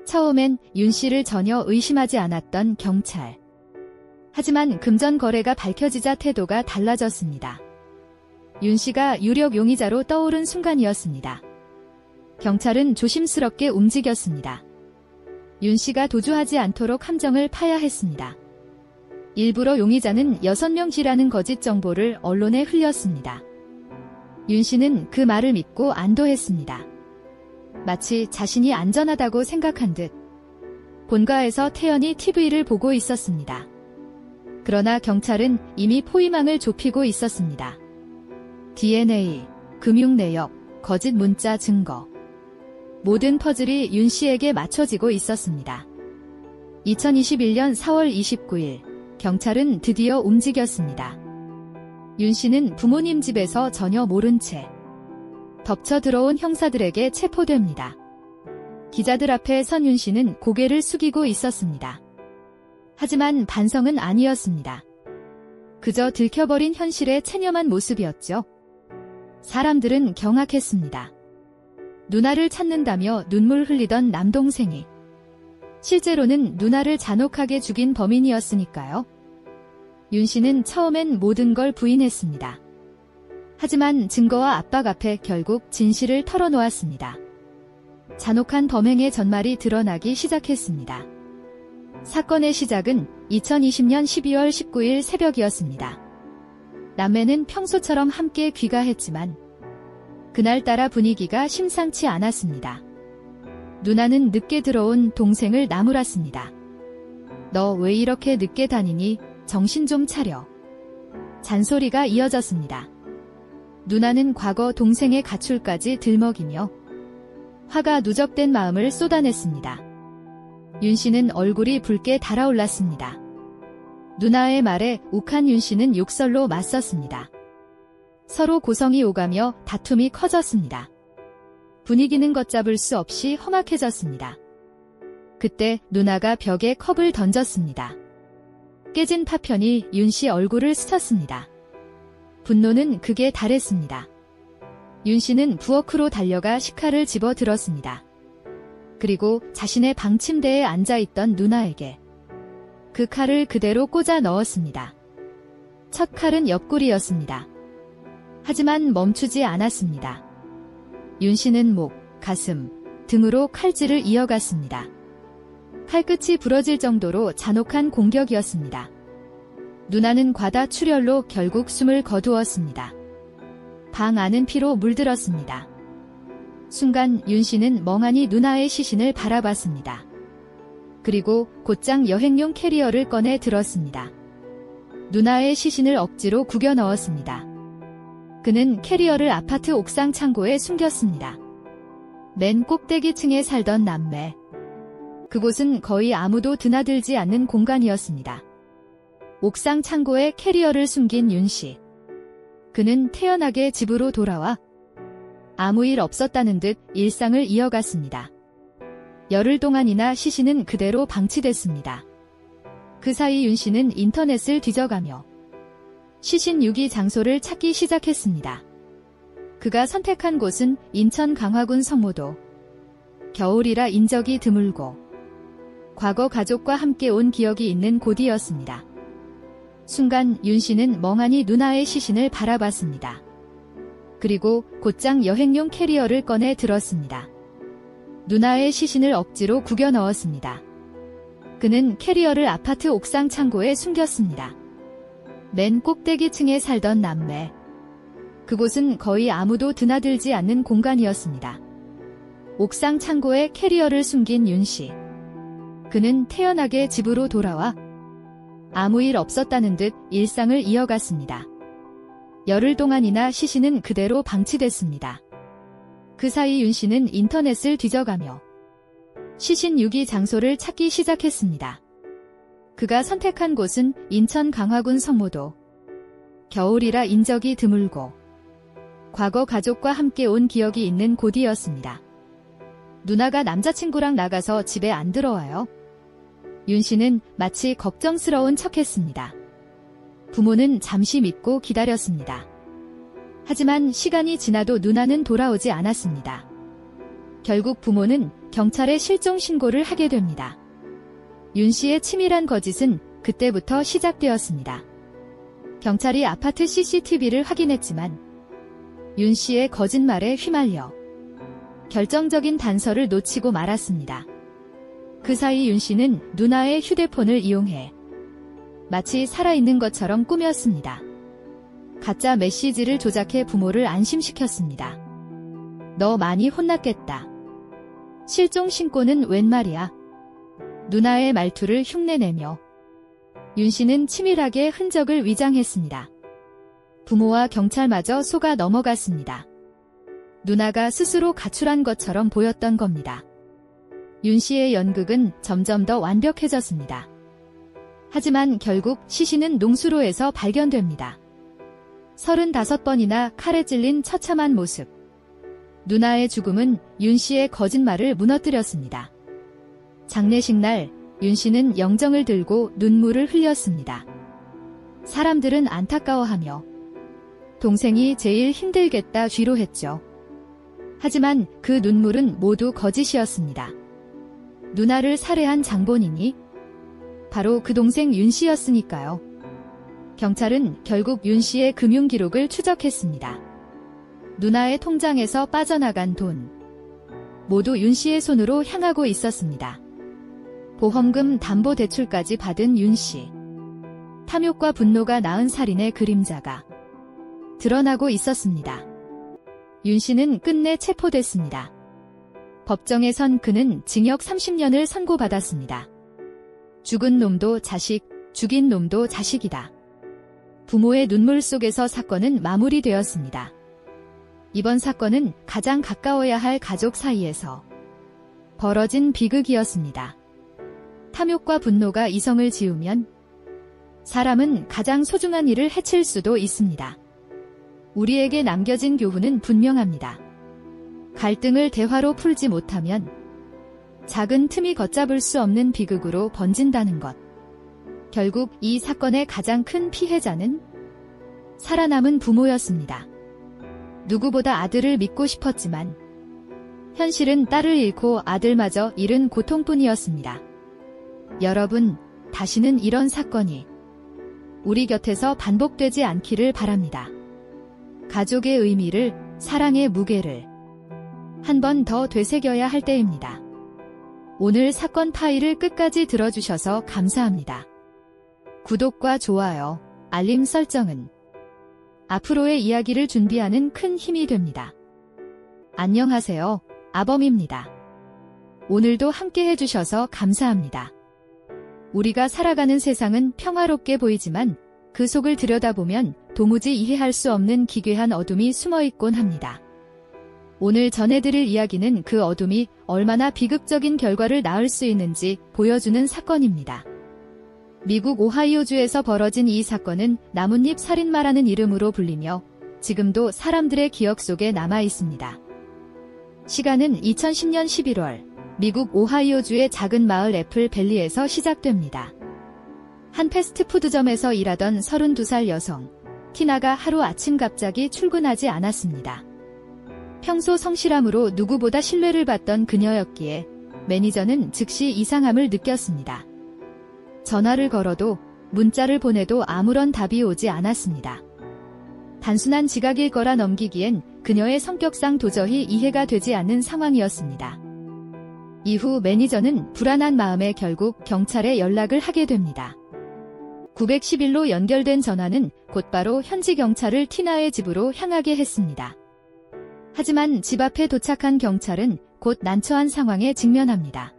처음엔 윤 씨를 전혀 의심하지 않았던 경찰. 하지만 금전 거래가 밝혀지자 태도가 달라졌습니다. 윤 씨가 유력 용의자로 떠오른 순간이었습니다. 경찰은 조심스럽게 움직였습니다. 윤 씨가 도주하지 않도록 함정을 파야 했습니다. 일부러 용의자는 6명이라는 거짓 정보를 언론에 흘렸습니다. 윤 씨는 그 말을 믿고 안도했습니다. 마치 자신이 안전하다고 생각한 듯 본가에서 태연히 TV를 보고 있었습니다. 그러나 경찰은 이미 포위망을 좁히고 있었습니다. DNA, 금융 내역, 거짓 문자 증거. 모든 퍼즐이 윤 씨에게 맞춰지고 있었습니다. 2021년 4월 29일, 경찰은 드디어 움직였습니다. 윤 씨는 부모님 집에서 전혀 모른 채 덮쳐 들어온 형사들에게 체포됩니다. 기자들 앞에 선 윤 씨는 고개를 숙이고 있었습니다. 하지만 반성은 아니었습니다. 그저 들켜버린 현실의 체념한 모습이었죠. 사람들은 경악했습니다. 누나를 찾는다며 눈물 흘리던 남동생이 실제로는 누나를 잔혹하게 죽인 범인이었으니까요. 윤 씨는 처음엔 모든 걸 부인했습니다. 하지만 증거와 압박 앞에 결국 진실을 털어놓았습니다. 잔혹한 범행의 전말이 드러나기 시작했습니다. 사건의 시작은 2020년 12월 19일 새벽이었습니다. 남매는 평소처럼 함께 귀가했지만 그날따라 분위기가 심상치 않았습니다. 누나는 늦게 들어온 동생을 나무랐습니다. 너 왜 이렇게 늦게 다니니? 정신 좀 차려. 잔소리가 이어졌습니다. 누나는 과거 동생의 가출까지 들먹이며 화가 누적된 마음을 쏟아냈습니다. 윤 씨는 얼굴이 붉게 달아올랐습니다. 누나의 말에 욱한 윤 씨는 욕설로 맞섰습니다. 서로 고성이 오가며 다툼이 커졌습니다. 분위기는 걷잡을 수 없이 험악해졌습니다. 그때 누나가 벽에 컵을 던졌습니다. 깨진 파편이 윤 씨 얼굴을 스쳤습니다. 분노는 극에 달했습니다. 윤 씨는 부엌으로 달려가 식칼을 집어들었습니다. 그리고 자신의 방 침대에 앉아있던 누나에게 그 칼을 그대로 꽂아 넣었습니다. 첫 칼은 옆구리였습니다. 하지만 멈추지 않았습니다. 윤 씨는 목, 가슴, 등으로 칼질을 이어갔습니다. 칼끝이 부러질 정도로 잔혹한 공격이었습니다. 누나는 과다 출혈로 결국 숨을 거두었습니다. 방 안은 피로 물들었습니다. 순간 윤 씨는 멍하니 누나의 시신을 바라봤습니다. 그리고 곧장 여행용 캐리어를 꺼내 들었습니다. 누나의 시신을 억지로 구겨 넣었습니다. 그는 캐리어를 아파트 옥상 창고에 숨겼습니다. 맨 꼭대기층에 살던 남매. 그곳은 거의 아무도 드나들지 않는 공간이었습니다. 옥상 창고에 캐리어를 숨긴 윤 씨. 그는 태연하게 집으로 돌아와 아무 일 없었다는 듯 일상을 이어갔습니다. 열흘 동안이나 시신은 그대로 방치됐습니다. 그 사이 윤 씨는 인터넷을 뒤져가며 시신 유기 장소를 찾기 시작했습니다. 그가 선택한 곳은 인천 강화군 성모도. 겨울이라 인적이 드물고 과거 가족과 함께 온 기억이 있는 곳이었습니다. 순간 윤 씨는 멍하니 누나의 시신을 바라봤습니다. 그리고 곧장 여행용 캐리어를 꺼내 들었습니다. 누나의 시신을 억지로 구겨 넣었습니다. 그는 캐리어를 아파트 옥상 창고에 숨겼습니다. 맨 꼭대기층에 살던 남매. 그곳은 거의 아무도 드나들지 않는 공간이었습니다. 옥상 창고에 캐리어를 숨긴 윤 씨. 그는 태연하게 집으로 돌아와 아무 일 없었다는 듯 일상을 이어갔습니다. 열흘 동안이나 시신은 그대로 방치됐습니다. 그 사이 윤 씨는 인터넷을 뒤져가며 시신 유기 장소를 찾기 시작했습니다. 그가 선택한 곳은 인천 강화군 성모도. 겨울이라 인적이 드물고 과거 가족과 함께 온 기억이 있는 곳이었습니다. 누나가 남자친구랑 나가서 집에 안 들어와요. 윤 씨는 마치 걱정스러운 척했습니다. 부모는 잠시 믿고 기다렸습니다. 하지만 시간이 지나도 누나는 돌아오지 않았습니다. 결국 부모는 경찰에 실종 신고를 하게 됩니다. 윤 씨의 치밀한 거짓은 그때부터 시작되었습니다. 경찰이 아파트 CCTV를 확인했지만 윤 씨의 거짓말에 휘말려 결정적인 단서를 놓치고 말았습니다. 그 사이 윤 씨는 누나의 휴대폰을 이용해 마치 살아있는 것처럼 꾸몄습니다. 가짜 메시지를 조작해 부모를 안심시켰습니다. 너 많이 혼났겠다. 실종 신고는 웬 말이야. 누나의 말투를 흉내내며 윤 씨는 치밀하게 흔적을 위장했습니다. 부모와 경찰마저 속아 넘어갔습니다. 누나가 스스로 가출한 것처럼 보였던 겁니다. 윤 씨의 연극은 점점 더 완벽해졌습니다. 하지만 결국 시신은 농수로에서 발견됩니다. 35번이나 칼에 찔린 처참한 모습. 누나의 죽음은 윤 씨의 거짓말을 무너뜨렸습니다. 장례식 날 윤 씨는 영정을 들고 눈물을 흘렸습니다. 사람들은 안타까워하며 동생이 제일 힘들겠다 위로했죠. 하지만 그 눈물은 모두 거짓이었습니다. 누나를 살해한 장본인이 바로 그 동생 윤 씨였으니까요. 경찰은 결국 윤 씨의 금융 기록을 추적했습니다. 누나의 통장에서 빠져나간 돈 모두 윤 씨의 손으로 향하고 있었습니다. 보험금 담보대출까지 받은 윤 씨. 탐욕과 분노가 낳은 살인의 그림자가 드러나고 있었습니다. 윤 씨는 끝내 체포됐습니다. 법정에 선 그는 징역 30년을 선고받았습니다. 죽은 놈도 자식, 죽인 놈도 자식이다. 부모의 눈물 속에서 사건은 마무리되었습니다. 이번 사건은 가장 가까워야 할 가족 사이에서 벌어진 비극이었습니다. 탐욕과 분노가 이성을 지우면 사람은 가장 소중한 일을 해칠 수도 있습니다. 우리에게 남겨진 교훈은 분명합니다. 갈등을 대화로 풀지 못하면 작은 틈이 걷잡을 수 없는 비극으로 번진다는 것. 결국 이 사건의 가장 큰 피해자는 살아남은 부모였습니다. 누구보다 아들을 믿고 싶었지만 현실은 딸을 잃고 아들마저 잃은 고통뿐이었습니다. 여러분, 다시는 이런 사건이 우리 곁에서 반복되지 않기를 바랍니다. 가족의 의미를, 사랑의 무게를 한 번 더 되새겨야 할 때입니다. 오늘 사건 파일을 끝까지 들어주셔서 감사합니다. 구독과 좋아요, 알림 설정은 앞으로의 이야기를 준비하는 큰 힘이 됩니다. 안녕하세요. 아범입니다. 오늘도 함께 해주셔서 감사합니다. 우리가 살아가는 세상은 평화롭게 보이지만 그 속을 들여다보면 도무지 이해할 수 없는 기괴한 어둠이 숨어있곤 합니다. 오늘 전해드릴 이야기는 그 어둠이 얼마나 비극적인 결과를 낳을 수 있는지 보여주는 사건입니다. 미국 오하이오주에서 벌어진 이 사건은 나뭇잎 살인마라는 이름으로 불리며 지금도 사람들의 기억 속에 남아 있습니다. 시간은 2010년 11월 미국 오하이오주의 작은 마을 애플밸리에서 시작됩니다. 한 패스트푸드점에서 일하던 32살 여성 티나가 하루 아침 갑자기 출근하지 않았습니다. 평소 성실함으로 누구보다 신뢰를 받던 그녀였기에 매니저는 즉시 이상함을 느꼈습니다. 전화를 걸어도 문자를 보내도 아무런 답이 오지 않았습니다. 단순한 지각일 거라 넘기기엔 그녀의 성격상 도저히 이해가 되지 않는 상황이었습니다. 이후 매니저는 불안한 마음에 결국 경찰에 연락을 하게 됩니다. 911로 연결된 전화는 곧바로 현지 경찰을 티나의 집으로 향하게 했습니다. 하지만 집 앞에 도착한 경찰은 곧 난처한 상황에 직면합니다.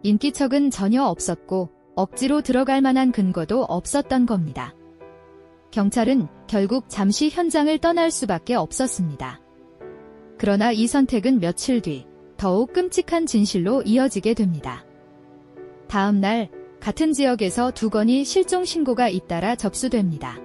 인기척은 전혀 없었고 억지로 들어갈 만한 근거도 없었던 겁니다. 경찰은 결국 잠시 현장을 떠날 수밖에 없었습니다. 그러나 이 선택은 며칠 뒤 더욱 끔찍한 진실로 이어지게 됩니다. 다음 날 같은 지역에서 두 건의 실종 신고가 잇따라 접수됩니다.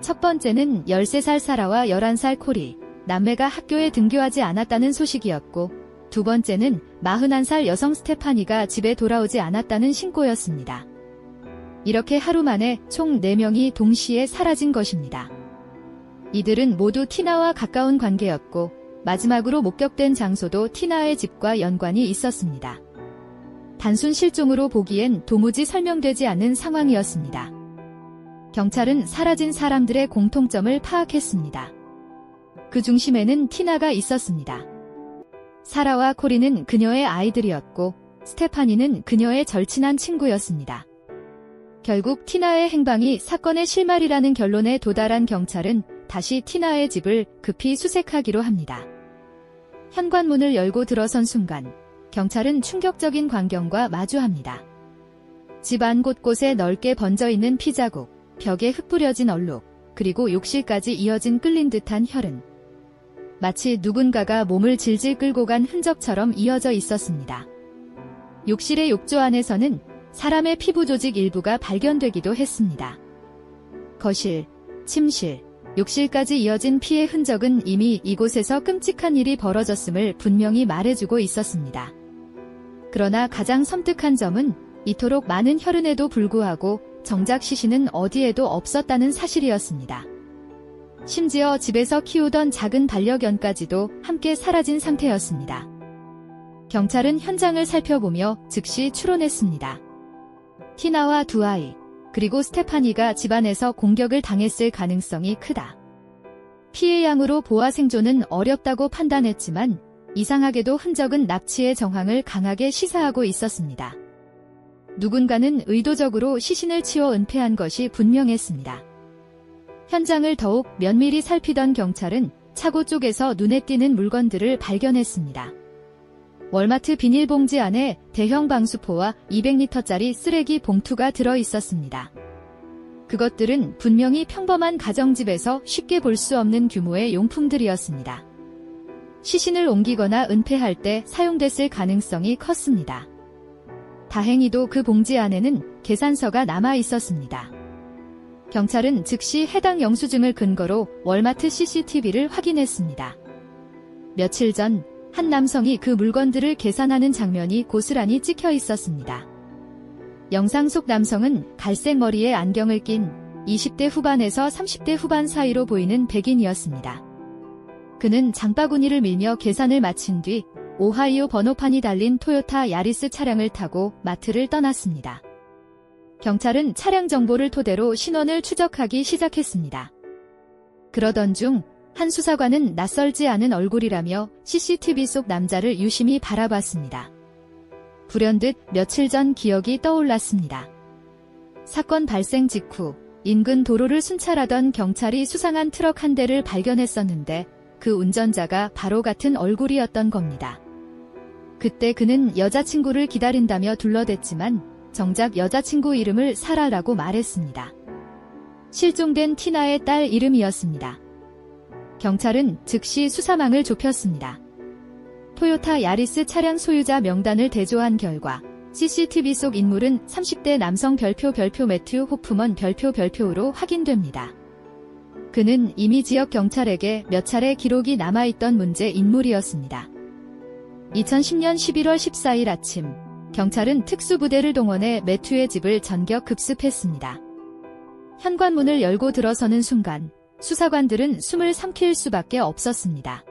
첫 번째는 13살 사라와 11살 코리, 남매가 학교에 등교하지 않았다는 소식이었고, 두 번째는 41살 여성 스테파니가 집에 돌아오지 않았다는 신고였습니다. 이렇게 하루 만에 총 4명이 동시에 사라진 것입니다. 이들은 모두 티나와 가까운 관계였고 마지막으로 목격된 장소도 티나의 집과 연관이 있었습니다. 단순 실종으로 보기엔 도무지 설명되지 않는 상황이었습니다. 경찰은 사라진 사람들의 공통점을 파악했습니다. 그 중심에는 티나가 있었습니다. 사라와 코리는 그녀의 아이들이었고 스테파니는 그녀의 절친한 친구였습니다. 결국 티나의 행방이 사건의 실마리라는 결론에 도달한 경찰은 다시 티나의 집을 급히 수색하기로 합니다. 현관문을 열고 들어선 순간 경찰은 충격적인 광경과 마주합니다. 집 안 곳곳에 넓게 번져있는 피자국, 벽에 흙 뿌려진 얼룩, 그리고 욕실까지 이어진 끌린 듯한 혈흔. 마치 누군가가 몸을 질질 끌고 간 흔적처럼 이어져 있었습니다. 욕실의 욕조 안에서는 사람의 피부 조직 일부가 발견되기도 했습니다. 거실, 침실, 욕실까지 이어진 피의 흔적은 이미 이곳에서 끔찍한 일이 벌어졌음을 분명히 말해주고 있었습니다. 그러나 가장 섬뜩한 점은 이토록 많은 혈흔에도 불구하고 정작 시신은 어디에도 없었다는 사실이었습니다. 심지어 집에서 키우던 작은 반려견까지도 함께 사라진 상태였습니다. 경찰은 현장을 살펴보며 즉시 추론했습니다. 티나와 두 아이, 그리고 스테파니가 집안에서 공격을 당했을 가능성이 크다. 피해 양으로 보아 생존은 어렵다고 판단했지만 이상하게도 흔적은 납치의 정황을 강하게 시사하고 있었습니다. 누군가는 의도적으로 시신을 치워 은폐한 것이 분명했습니다. 현장을 더욱 면밀히 살피던 경찰은 차고 쪽에서 눈에 띄는 물건들을 발견했습니다. 월마트 비닐봉지 안에 대형 방수포와 200리터짜리 쓰레기 봉투가 들어 있었습니다. 그것들은 분명히 평범한 가정집에서 쉽게 볼 수 없는 규모의 용품들이었습니다. 시신을 옮기거나 은폐할 때 사용됐을 가능성이 컸습니다. 다행히도 그 봉지 안에는 계산서가 남아 있었습니다. 경찰은 즉시 해당 영수증을 근거로 월마트 CCTV를 확인했습니다. 며칠 전 한 남성이 그 물건들을 계산하는 장면이 고스란히 찍혀 있었습니다. 영상 속 남성은 갈색 머리에 안경을 낀 20대 후반에서 30대 후반 사이로 보이는 백인이었습니다. 그는 장바구니를 밀며 계산을 마친 뒤 오하이오 번호판이 달린 토요타 야리스 차량을 타고 마트를 떠났습니다. 경찰은 차량 정보를 토대로 신원을 추적하기 시작했습니다. 그러던 중 한 수사관은 낯설지 않은 얼굴이라며 CCTV 속 남자를 유심히 바라봤습니다. 불현듯 며칠 전 기억이 떠올랐습니다. 사건 발생 직후 인근 도로를 순찰하던 경찰이 수상한 트럭 한 대를 발견했었는데 그 운전자가 바로 같은 얼굴이었던 겁니다. 그때 그는 여자친구를 기다린다며 둘러댔지만 정작 여자친구 이름을 사라라고 말했습니다. 실종된 티나의 딸 이름이었습니다. 경찰은 즉시 수사망을 좁혔습니다. 토요타 야리스 차량 소유자 명단을 대조한 결과 CCTV 속 인물은 30대 남성 별표 매튜 호프먼 별표로 확인됩니다. 그는 이미 지역 경찰에게 몇 차례 기록이 남아있던 문제 인물이었습니다. 2010년 11월 14일 아침, 경찰은 특수부대를 동원해 매튜의 집을 전격 급습했습니다. 현관문을 열고 들어서는 순간 수사관들은 숨을 삼킬 수밖에 없었습니다.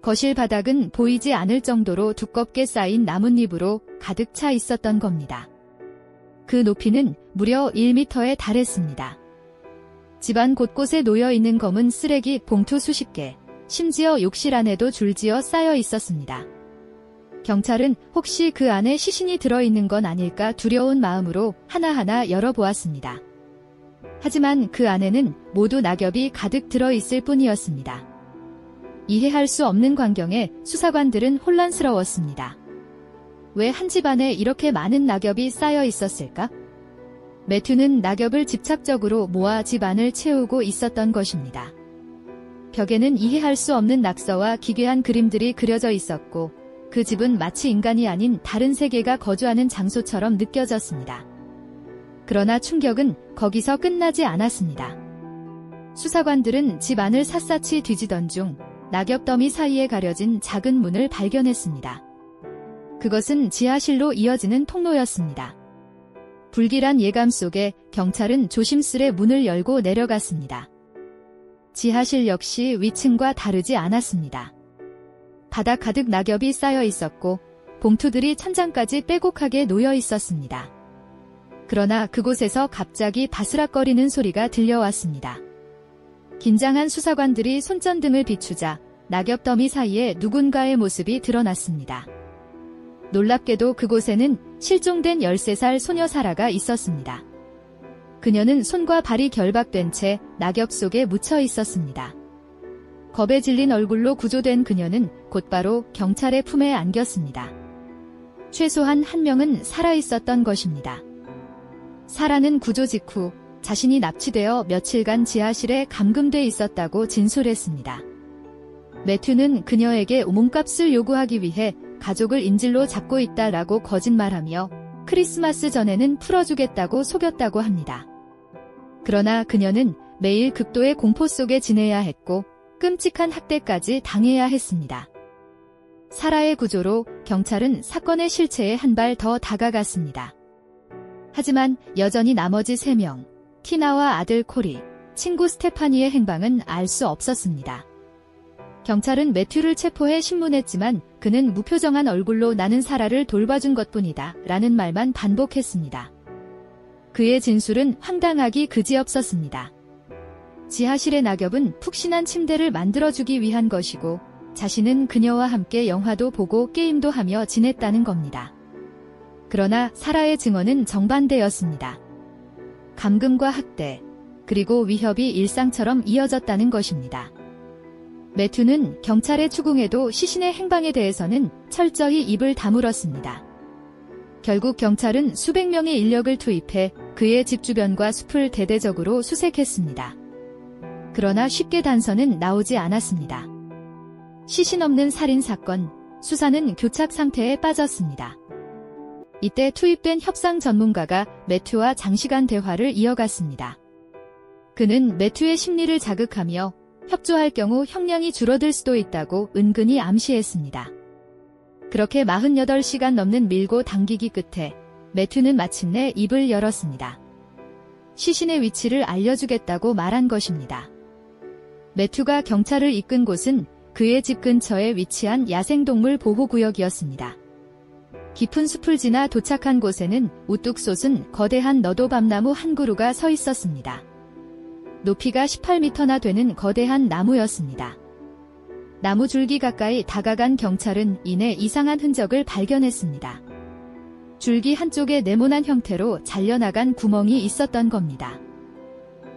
거실 바닥은 보이지 않을 정도로 두껍게 쌓인 나뭇잎으로 가득 차 있었던 겁니다. 그 높이는 무려 1m에 달했습니다. 집안 곳곳에 놓여있는 검은 쓰레기 봉투 수십 개, 심지어 욕실 안에도 줄지어 쌓여 있었습니다. 경찰은 혹시 그 안에 시신이 들어있는 건 아닐까 두려운 마음으로 하나하나 열어보았습니다. 하지만 그 안에는 모두 낙엽이 가득 들어있을 뿐이었습니다. 이해할 수 없는 광경에 수사관들은 혼란스러웠습니다. 왜 한 집안에 이렇게 많은 낙엽이 쌓여 있었을까? 매튜는 낙엽을 집착적으로 모아 집안을 채우고 있었던 것입니다. 벽에는 이해할 수 없는 낙서와 기괴한 그림들이 그려져 있었고 그 집은 마치 인간이 아닌 다른 세계가 거주하는 장소처럼 느껴졌습니다. 그러나 충격은 거기서 끝나지 않았습니다. 수사관들은 집 안을 샅샅이 뒤지던 중 낙엽 더미 사이에 가려진 작은 문을 발견했습니다. 그것은 지하실로 이어지는 통로였습니다. 불길한 예감 속에 경찰은 조심스레 문을 열고 내려갔습니다. 지하실 역시 위층과 다르지 않았습니다. 바닥 가득 낙엽이 쌓여 있었고 봉투들이 천장까지 빼곡하게 놓여 있었습니다. 그러나 그곳에서 갑자기 바스락거리는 소리가 들려왔습니다. 긴장한 수사관들이 손전등을 비추자 낙엽 더미 사이에 누군가의 모습이 드러났습니다. 놀랍게도 그곳에는 실종된 13살 소녀 사라가 있었습니다. 그녀는 손과 발이 결박된 채 낙엽 속에 묻혀 있었습니다. 겁에 질린 얼굴로 구조된 그녀는 곧바로 경찰의 품에 안겼습니다. 최소한 한 명은 살아있었던 것입니다. 사라는 구조 직후 자신이 납치되어 며칠간 지하실에 감금돼 있었다고 진술했습니다. 매튜는 그녀에게 몸값을 요구하기 위해 가족을 인질로 잡고 있다라고 거짓말하며 크리스마스 전에는 풀어주겠다고 속였다고 합니다. 그러나 그녀는 매일 극도의 공포 속에 지내야 했고 끔찍한 학대까지 당해야 했습니다. 사라의 구조로 경찰은 사건의 실체에 한 발 더 다가갔습니다. 하지만 여전히 나머지 3명, 티나와 아들 코리, 친구 스테파니의 행방은 알 수 없었습니다. 경찰은 매튜를 체포해 신문했지만 그는 무표정한 얼굴로 나는 사라를 돌봐준 것뿐이다 라는 말만 반복했습니다. 그의 진술은 황당하기 그지없었습니다. 지하실의 낙엽은 푹신한 침대를 만들어주기 위한 것이고 자신은 그녀와 함께 영화도 보고 게임도 하며 지냈다는 겁니다. 그러나 사라의 증언은 정반대였습니다. 감금과 학대, 그리고 위협이 일상처럼 이어졌다는 것입니다. 매튜는 경찰의 추궁에도 시신의 행방에 대해서는 철저히 입을 다물었습니다. 결국 경찰은 수백 명의 인력을 투입해 그의 집 주변과 숲을 대대적으로 수색했습니다. 그러나 쉽게 단서는 나오지 않았습니다. 시신 없는 살인 사건, 수사는 교착 상태에 빠졌습니다. 이때 투입된 협상 전문가가 매튜와 장시간 대화를 이어갔습니다. 그는 매튜의 심리를 자극하며 협조할 경우 형량이 줄어들 수도 있다고 은근히 암시했습니다. 그렇게 48시간 넘는 밀고 당기기 끝에 매튜는 마침내 입을 열었습니다. 시신의 위치를 알려주겠다고 말한 것입니다. 매튜가 경찰을 이끈 곳은 그의 집 근처에 위치한 야생동물 보호구역이었습니다. 깊은 숲을 지나 도착한 곳에는 우뚝 솟은 거대한 너도밤나무 한 그루가 서 있었습니다. 높이가 18m나 되는 거대한 나무였습니다. 나무 줄기 가까이 다가간 경찰은 이내 이상한 흔적을 발견했습니다. 줄기 한쪽에 네모난 형태로 잘려나간 구멍이 있었던 겁니다.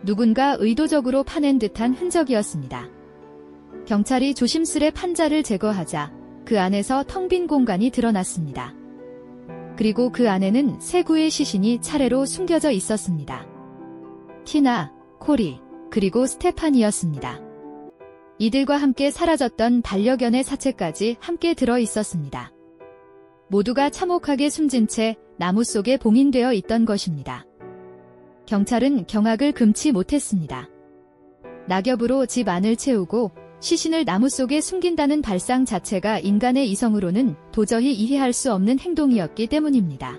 누군가 의도적으로 파낸 듯한 흔적이었습니다. 경찰이 조심스레 판자를 제거하자 그 안에서 텅 빈 공간이 드러났습니다. 그리고 그 안에는 3구의 시신이 차례로 숨겨져 있었습니다. 티나, 코리, 그리고 스테판이었습니다. 이들과 함께 사라졌던 반려견의 사체까지 함께 들어 있었습니다. 모두가 참혹하게 숨진 채 나무 속에 봉인되어 있던 것입니다. 경찰은 경악을 금치 못했습니다. 낙엽으로 집 안을 채우고 시신을 나무 속에 숨긴다는 발상 자체가 인간의 이성으로는 도저히 이해할 수 없는 행동이었기 때문입니다.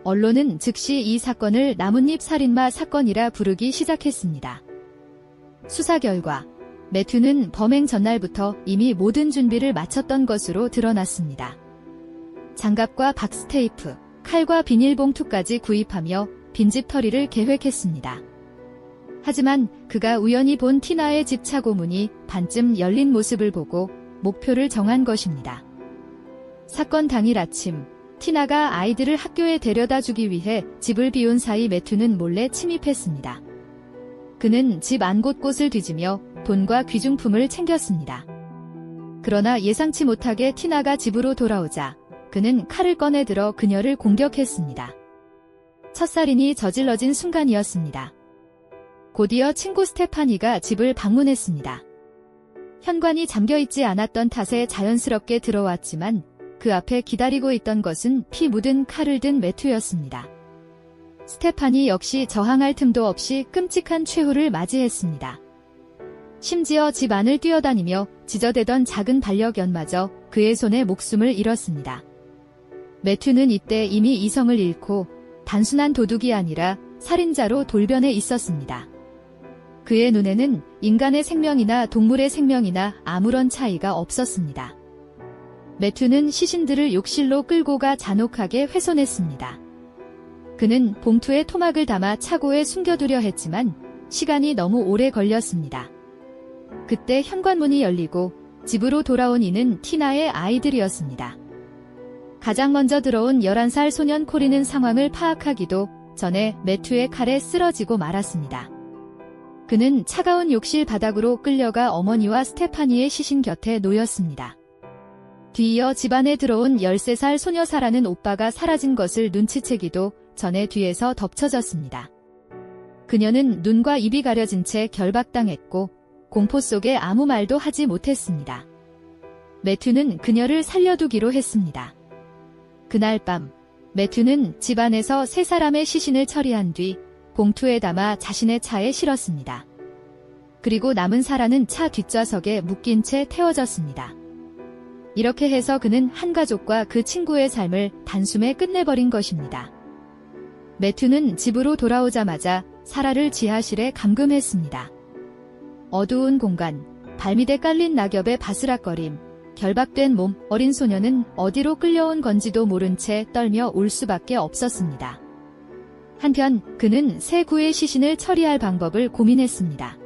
언론은 즉시 이 사건을 나뭇잎 살인마 사건이라 부르기 시작했습니다. 수사 결과 매튜는 범행 전날부터 이미 모든 준비를 마쳤던 것으로 드러났습니다. 장갑과 박스테이프, 칼과 비닐봉투까지 구입하며 빈집 털이를 계획했습니다. 하지만 그가 우연히 본 티나의 집 차고문이 반쯤 열린 모습을 보고 목표를 정한 것입니다. 사건 당일 아침, 티나가 아이들을 학교에 데려다 주기 위해 집을 비운 사이 매튜는 몰래 침입했습니다. 그는 집 안 곳곳을 뒤지며 돈과 귀중품을 챙겼습니다. 그러나 예상치 못하게 티나가 집으로 돌아오자 그는 칼을 꺼내 들어 그녀를 공격했습니다. 첫살인이 저질러진 순간이었습니다. 곧이어 친구 스테파니가 집을 방문했습니다. 현관이 잠겨있지 않았던 탓에 자연스럽게 들어왔지만 그 앞에 기다리고 있던 것은 피 묻은 칼을 든 매튜였습니다. 스테파니 역시 저항할 틈도 없이 끔찍한 최후를 맞이했습니다. 심지어 집 안을 뛰어다니며 지저대던 작은 반려견마저 그의 손에 목숨을 잃었습니다. 매튜는 이때 이미 이성을 잃고 단순한 도둑이 아니라 살인자로 돌변해 있었습니다. 그의 눈에는 인간의 생명이나 동물의 생명이나 아무런 차이가 없었습니다. 매튜는 시신들을 욕실로 끌고 가 잔혹하게 훼손했습니다. 그는 봉투에 토막을 담아 차고에 숨겨두려 했지만 시간이 너무 오래 걸렸습니다. 그때 현관문이 열리고 집으로 돌아온 이는 티나의 아이들이었습니다. 가장 먼저 들어온 11살 소년 코리는 상황을 파악하기도 전에 매튜의 칼에 쓰러지고 말았습니다. 그는 차가운 욕실 바닥으로 끌려가 어머니와 스테파니의 시신 곁에 놓였습니다. 뒤이어 집안에 들어온 13살 소녀 사라는 오빠가 사라진 것을 눈치채기도 전에 뒤에서 덮쳐졌습니다. 그녀는 눈과 입이 가려진 채 결박당했고 공포 속에 아무 말도 하지 못했습니다. 매튜는 그녀를 살려두기로 했습니다. 그날 밤 매튜는 집안에서 3사람의 시신을 처리한 뒤 봉투에 담아 자신의 차에 실었습니다. 그리고 남은 사라는 차 뒷좌석에 묶인 채 태워졌습니다. 이렇게 해서 그는 한 가족과 그 친구의 삶을 단숨에 끝내버린 것입니다. 매튜는 집으로 돌아오자마자 사라를 지하실에 감금했습니다. 어두운 공간, 발밑에 깔린 낙엽의 바스락거림, 결박된 몸, 어린 소녀는 어디로 끌려온 건지도 모른 채 떨며 울 수밖에 없었습니다. 한편 그는 새 구의 시신을 처리할 방법을 고민했습니다.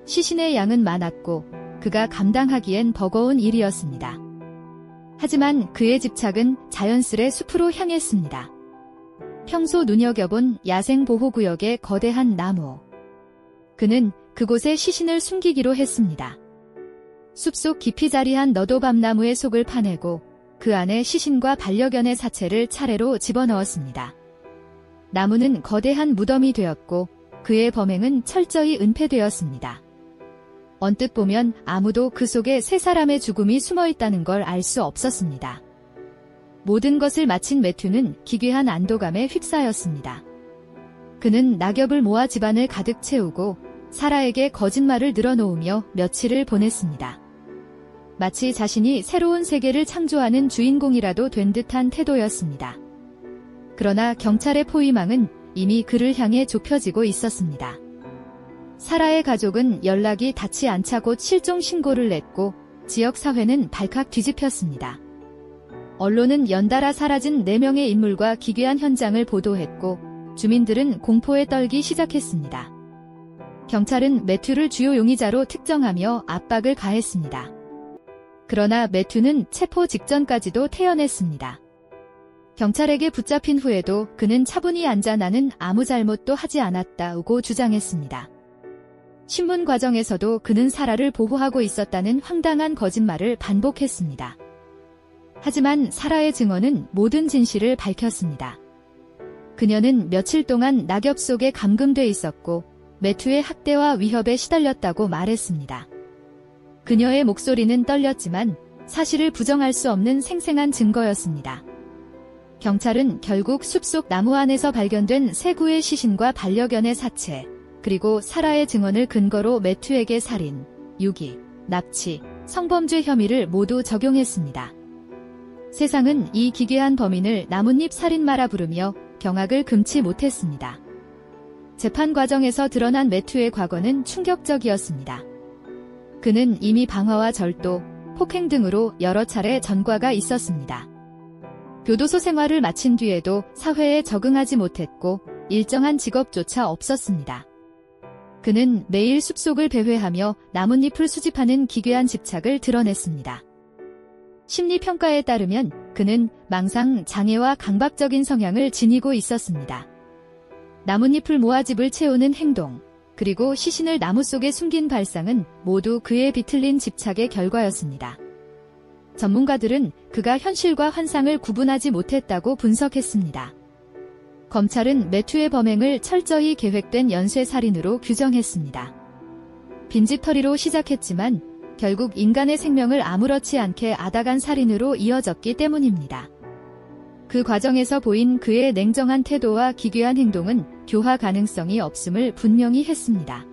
시신의 양은 많았고 그가 감당하기엔 버거운 일이었습니다. 하지만 그의 집착은 자연스레 숲으로 향했습니다. 평소 눈여겨본 야생보호구역의 거대한 나무. 그는 그곳에 시신을 숨기기로 했습니다. 숲속 깊이 자리한 너도밤나무의 속을 파내고 그 안에 시신과 반려견의 사체를 차례로 집어넣었습니다. 나무는 거대한 무덤이 되었고 그의 범행은 철저히 은폐되었습니다. 언뜻 보면 아무도 그 속에 3사람의 죽음이 숨어있다는 걸 알 수 없었습니다. 모든 것을 마친 매튜는 기괴한 안도감에 휩싸였습니다. 그는 낙엽을 모아 집안을 가득 채우고 사라에게 거짓말을 늘어놓으며 며칠을 보냈습니다. 마치 자신이 새로운 세계를 창조하는 주인공이라도 된 듯한 태도였습니다. 그러나 경찰의 포위망은 이미 그를 향해 좁혀지고 있었습니다. 사라의 가족은 연락이 닿지 않자 곧 실종 신고를 냈고 지역사회는 발칵 뒤집혔습니다. 언론은 연달아 사라진 4명의 인물과 기괴한 현장을 보도했고 주민들은 공포에 떨기 시작했습니다. 경찰은 매튜를 주요 용의자로 특정하며 압박을 가했습니다. 그러나 매튜는 체포 직전까지도 태연했습니다. 경찰에게 붙잡힌 후에도 그는 차분히 앉아 나는 아무 잘못도 하지 않았다고 주장했습니다. 신문 과정에서도 그는 사라를 보호하고 있었다는 황당한 거짓말을 반복했습니다. 하지만 사라의 증언은 모든 진실을 밝혔습니다. 그녀는 며칠 동안 낙엽 속에 감금돼 있었고 매튜의 학대와 위협에 시달렸다고 말했습니다. 그녀의 목소리는 떨렸지만 사실을 부정할 수 없는 생생한 증거였습니다. 경찰은 결국 숲속 나무 안에서 발견된 새 구의 시신과 반려견의 사체, 그리고 사라의 증언을 근거로 매튜에게 살인, 유기, 납치, 성범죄 혐의를 모두 적용했습니다. 세상은 이 기괴한 범인을 나뭇잎 살인마라 부르며 경악을 금치 못했습니다. 재판 과정에서 드러난 매튜의 과거는 충격적이었습니다. 그는 이미 방화와 절도, 폭행 등으로 여러 차례 전과가 있었습니다. 교도소 생활을 마친 뒤에도 사회에 적응하지 못했고 일정한 직업조차 없었습니다. 그는 매일 숲속을 배회하며 나뭇잎을 수집하는 기괴한 집착을 드러냈습니다. 심리평가에 따르면 그는 망상, 장애와 강박적인 성향을 지니고 있었습니다. 나뭇잎을 모아 집을 채우는 행동, 그리고 시신을 나무 속에 숨긴 발상은 모두 그의 비틀린 집착의 결과였습니다. 전문가들은 그가 현실과 환상을 구분하지 못했다고 분석했습니다. 검찰은 매튜의 범행을 철저히 계획된 연쇄살인으로 규정했습니다. 빈집털이로 시작했지만 결국 인간의 생명을 아무렇지 않게 앗아간 살인으로 이어졌기 때문입니다. 그 과정에서 보인 그의 냉정한 태도와 기괴한 행동은 교화 가능성이 없음을 분명히 했습니다.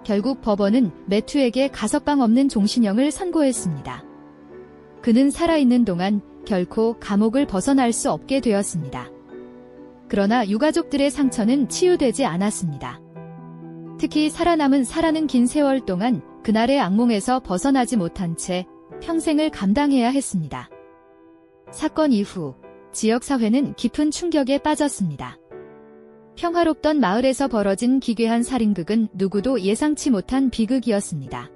결국 법원은 매튜에게 가석방 없는 종신형을 선고했습니다. 그는 살아있는 동안 결코 감옥을 벗어날 수 없게 되었습니다. 그러나 유가족들의 상처는 치유되지 않았습니다. 특히 살아남은 사라는 긴 세월 동안 그날의 악몽에서 벗어나지 못한 채 평생을 감당해야 했습니다. 사건 이후 지역사회는 깊은 충격에 빠졌습니다. 평화롭던 마을에서 벌어진 기괴한 살인극은 누구도 예상치 못한 비극이었습니다.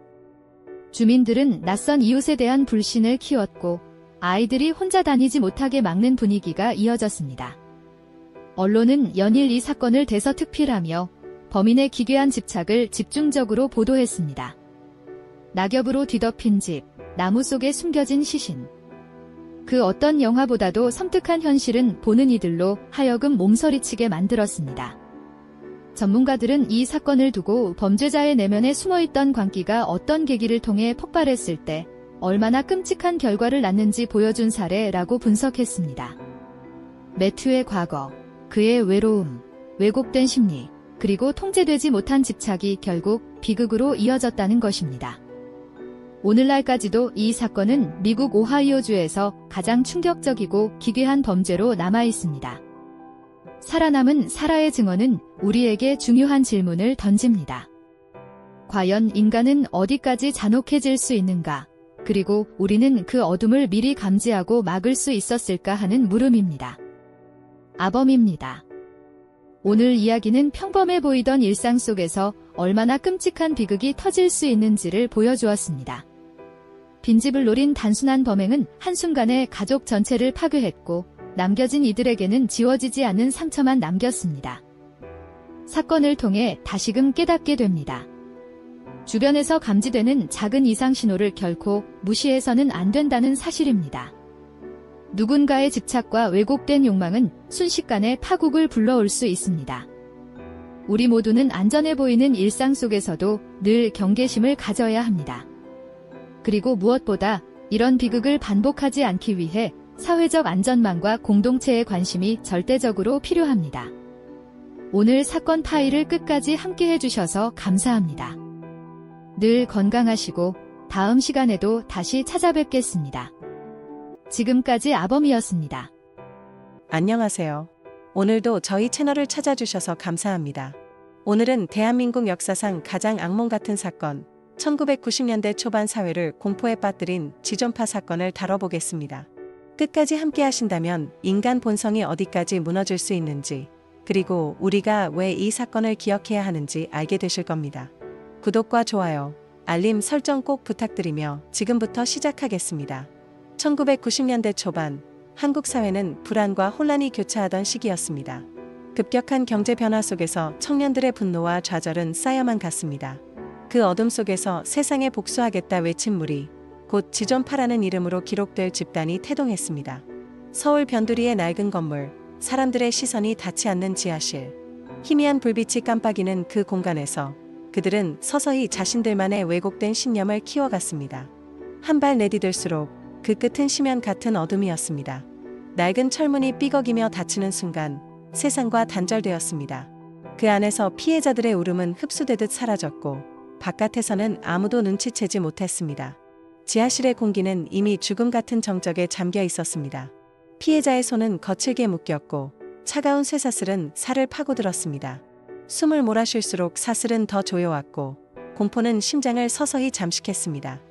주민들은 낯선 이웃에 대한 불신을 키웠고 아이들이 혼자 다니지 못하게 막는 분위기가 이어졌습니다. 언론은 연일 이 사건을 대서특필하며 범인의 기괴한 집착을 집중적으로 보도했습니다. 낙엽으로 뒤덮인 집, 나무 속에 숨겨진 시신. 그 어떤 영화보다도 섬뜩한 현실은 보는 이들로 하여금 몸서리치게 만들었습니다. 전문가들은 이 사건을 두고 범죄자의 내면에 숨어있던 광기가 어떤 계기를 통해 폭발했을 때 얼마나 끔찍한 결과를 낳는지 보여준 사례라고 분석했습니다. 매튜의 과거, 그의 외로움, 왜곡된 심리, 그리고 통제되지 못한 집착이 결국 비극으로 이어졌다는 것입니다. 오늘날까지도 이 사건은 미국 오하이오주에서 가장 충격적이고 기괴한 범죄로 남아 있습니다. 살아남은 사라의 증언은 우리에게 중요한 질문을 던집니다. 과연 인간은 어디까지 잔혹해질 수 있는가? 그리고 우리는 그 어둠을 미리 감지하고 막을 수 있었을까 하는 물음입니다. 아범입니다. 오늘 이야기는 평범해 보이던 일상 속에서 얼마나 끔찍한 비극이 터질 수 있는지를 보여주었습니다. 빈집을 노린 단순한 범행은 한순간에 가족 전체를 파괴했고 남겨진 이들에게는 지워지지 않는 상처만 남겼습니다. 사건을 통해 다시금 깨닫게 됩니다. 주변에서 감지되는 작은 이상 신호를 결코 무시해서는 안 된다는 사실입니다. 누군가의 집착과 왜곡된 욕망은 순식간에 파국을 불러올 수 있습니다. 우리 모두는 안전해 보이는 일상 속에서도 늘 경계심을 가져야 합니다. 그리고 무엇보다 이런 비극을 반복하지 않기 위해 사회적 안전망과 공동체의 관심이 절대적으로 필요합니다. 오늘 사건 파일을 끝까지 함께 해주셔서 감사합니다. 늘 건강하시고 다음 시간에도 다시 찾아뵙겠습니다. 지금까지 아범이었습니다. 안녕하세요. 오늘도 저희 채널을 찾아주셔서 감사합니다. 오늘은 대한민국 역사상 가장 악몽 같은 사건, 1990년대 초반 사회를 공포에 빠뜨린 지존파 사건을 다뤄보겠습니다. 끝까지 함께 하신다면 인간 본성이 어디까지 무너질 수 있는지, 그리고 우리가 왜 이 사건을 기억해야 하는지 알게 되실 겁니다. 구독과 좋아요, 알림 설정 꼭 부탁드리며 지금부터 시작하겠습니다. 1990년대 초반, 한국 사회는 불안과 혼란이 교차하던 시기였습니다. 급격한 경제 변화 속에서 청년들의 분노와 좌절은 쌓여만 갔습니다. 그 어둠 속에서 세상에 복수하겠다 외친 무리, 곧 지존파라는 이름으로 기록될 집단이 태동했습니다. 서울 변두리의 낡은 건물, 사람들의 시선이 닿지 않는 지하실, 희미한 불빛이 깜빡이는 그 공간에서 그들은 서서히 자신들만의 왜곡된 신념을 키워갔습니다. 한 발 내디딜수록 그 끝은 심연 같은 어둠이었습니다. 낡은 철문이 삐걱이며 닫히는 순간 세상과 단절되었습니다. 그 안에서 피해자들의 울음은 흡수되듯 사라졌고 바깥에서는 아무도 눈치채지 못했습니다. 지하실의 공기는 이미 죽음 같은 정적에 잠겨 있었습니다. 피해자의 손은 거칠게 묶였고 차가운 쇠사슬은 살을 파고들었습니다. 숨을 몰아쉴수록 사슬은 더 조여왔고 공포는 심장을 서서히 잠식했습니다.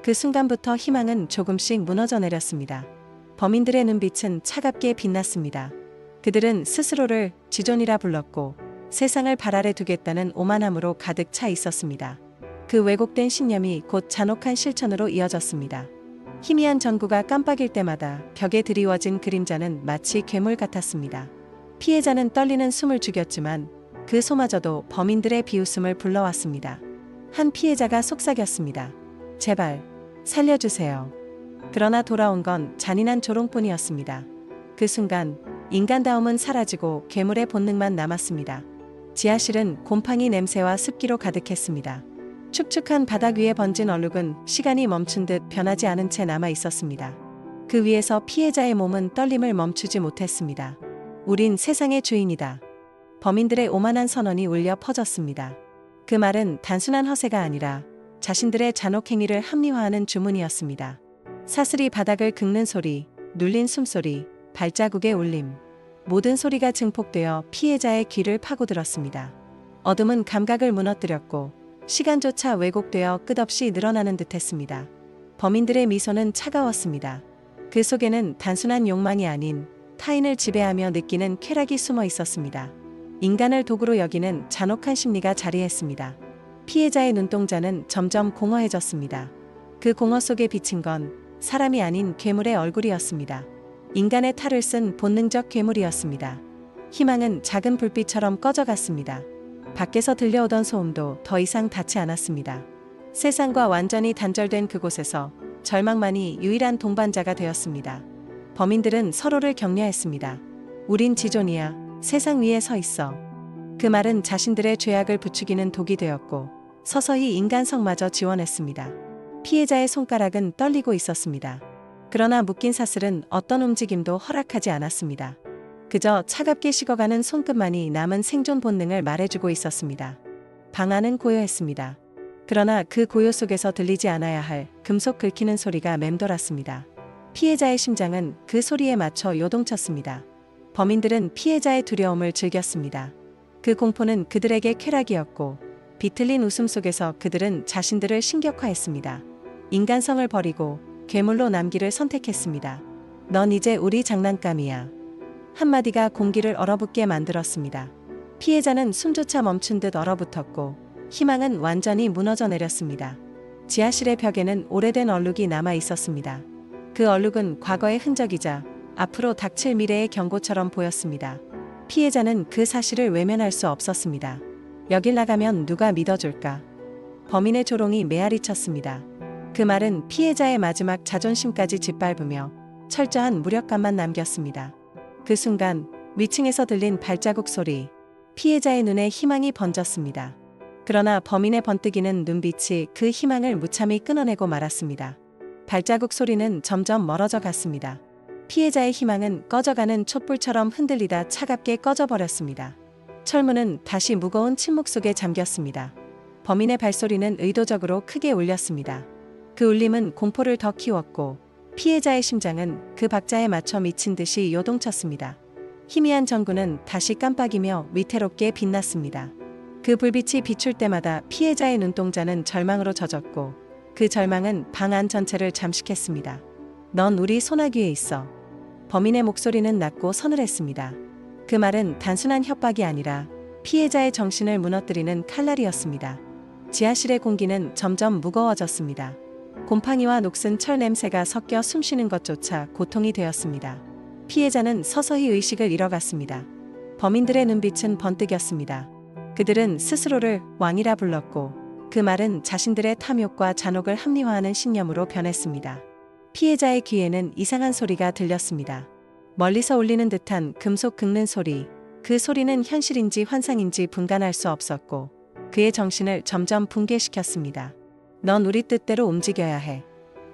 그 순간부터 희망은 조금씩 무너져 내렸습니다. 범인들의 눈빛은 차갑게 빛났습니다. 그들은 스스로를 지존이라 불렀고 세상을 발 아래 두겠다는 오만함으로 가득 차 있었습니다. 그 왜곡된 신념이 곧 잔혹한 실천으로 이어졌습니다. 희미한 전구가 깜빡일 때마다 벽에 드리워진 그림자는 마치 괴물 같았습니다. 피해자는 떨리는 숨을 죽였지만 그 소마저도 범인들의 비웃음을 불러왔습니다. 한 피해자가 속삭였습니다. 제발 살려주세요. 그러나 돌아온 건 잔인한 조롱뿐이었습니다. 그 순간 인간다움은 사라지고 괴물의 본능만 남았습니다. 지하실은 곰팡이 냄새와 습기로 가득했습니다. 축축한 바닥 위에 번진 얼룩은 시간이 멈춘 듯 변하지 않은 채 남아 있었습니다. 그 위에서 피해자의 몸은 떨림을 멈추지 못했습니다. 우린 세상의 주인이다. 범인들의 오만한 선언이 울려 퍼졌습니다. 그 말은 단순한 허세가 아니라 자신들의 잔혹 행위를 합리화하는 주문이었습니다. 사슬이 바닥을 긁는 소리, 눌린 숨소리, 발자국의 울림. 모든 소리가 증폭되어 피해자의 귀를 파고들었습니다. 어둠은 감각을 무너뜨렸고 시간조차 왜곡되어 끝없이 늘어나는 듯했습니다. 범인들의 미소는 차가웠습니다. 그 속에는 단순한 욕망이 아닌 타인을 지배하며 느끼는 쾌락이 숨어 있었습니다. 인간을 도구로 여기는 잔혹한 심리가 자리했습니다. 피해자의 눈동자는 점점 공허해졌습니다. 그 공허 속에 비친 건 사람이 아닌 괴물의 얼굴이었습니다. 인간의 탈을 쓴 본능적 괴물이었습니다. 희망은 작은 불빛처럼 꺼져갔습니다. 밖에서 들려오던 소음도 더 이상 닿지 않았습니다. 세상과 완전히 단절된 그곳에서 절망만이 유일한 동반자가 되었습니다. 범인들은 서로를 격려했습니다. 우린 지존이야. 세상 위에 서 있어. 그 말은 자신들의 죄악을 부추기는 독이 되었고 서서히 인간성마저 지원했습니다. 피해자의 손가락은 떨리고 있었습니다. 그러나 묶인 사슬은 어떤 움직임도 허락하지 않았습니다. 그저 차갑게 식어가는 손끝만이 남은 생존 본능을 말해주고 있었습니다. 방 안은 고요했습니다. 그러나 그 고요 속에서 들리지 않아야 할 금속 긁히는 소리가 맴돌았습니다. 피해자의 심장은 그 소리에 맞춰 요동쳤습니다. 범인들은 피해자의 두려움을 즐겼습니다. 그 공포는 그들에게 쾌락이었고 비틀린 웃음 속에서 그들은 자신들을 신격화했습니다. 인간성을 버리고 괴물로 남기를 선택했습니다. 넌 이제 우리 장난감이야. 한마디가 공기를 얼어붙게 만들었습니다. 피해자는 숨조차 멈춘 듯 얼어붙었고 희망은 완전히 무너져 내렸습니다. 지하실의 벽에는 오래된 얼룩이 남아 있었습니다. 그 얼룩은 과거의 흔적이자 앞으로 닥칠 미래의 경고처럼 보였습니다. 피해자는 그 사실을 외면할 수 없었습니다. 여길 나가면 누가 믿어줄까? 범인의 조롱이 메아리 쳤습니다. 그 말은 피해자의 마지막 자존심까지 짓밟으며 철저한 무력감만 남겼습니다. 그 순간 위층에서 들린 발자국 소리, 피해자의 눈에 희망이 번졌습니다. 그러나 범인의 번뜩이는 눈빛이 그 희망을 무참히 끊어내고 말았습니다. 발자국 소리는 점점 멀어져 갔습니다. 피해자의 희망은 꺼져가는 촛불처럼 흔들리다 차갑게 꺼져버렸습니다. 철문은 다시 무거운 침묵 속에 잠겼습니다. 범인의 발소리는 의도적으로 크게 울렸습니다. 그 울림은 공포를 더 키웠고 피해자의 심장은 그 박자에 맞춰 미친 듯이 요동쳤습니다. 희미한 전구는 다시 깜빡이며 위태롭게 빛났습니다. 그 불빛이 비출 때마다 피해자의 눈동자는 절망으로 젖었고 그 절망은 방 안 전체를 잠식했습니다. 넌 우리 소나귀에 있어. 범인의 목소리는 낮고 서늘했습니다. 그 말은 단순한 협박이 아니라 피해자의 정신을 무너뜨리는 칼날이었습니다. 지하실의 공기는 점점 무거워졌습니다. 곰팡이와 녹슨 철 냄새가 섞여 숨쉬는 것조차 고통이 되었습니다. 피해자는 서서히 의식을 잃어갔습니다. 범인들의 눈빛은 번뜩였습니다. 그들은 스스로를 왕이라 불렀고 그 말은 자신들의 탐욕과 잔혹을 합리화하는 신념으로 변했습니다. 피해자의 귀에는 이상한 소리가 들렸습니다. 멀리서 울리는 듯한 금속 긁는 소리, 그 소리는 현실인지 환상인지 분간할 수 없었고 그의 정신을 점점 붕괴시켰습니다. 넌 우리 뜻대로 움직여야 해.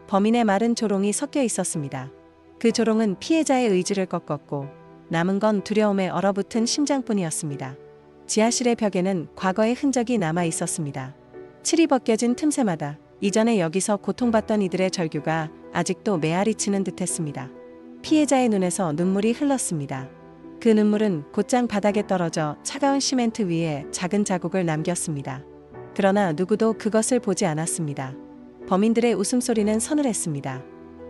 범인의 말은 조롱이 섞여 있었습니다. 그 조롱은 피해자의 의지를 꺾었고 남은 건 두려움에 얼어붙은 심장뿐이었습니다. 지하실의 벽에는 과거의 흔적이 남아 있었습니다. 칠이 벗겨진 틈새마다 이전에 여기서 고통받던 이들의 절규가 아직도 메아리치는 듯했습니다. 피해자의 눈에서 눈물이 흘렀습니다. 그 눈물은 곧장 바닥에 떨어져 차가운 시멘트 위에 작은 자국을 남겼습니다. 그러나 누구도 그것을 보지 않았습니다. 범인들의 웃음소리는 서늘했습니다.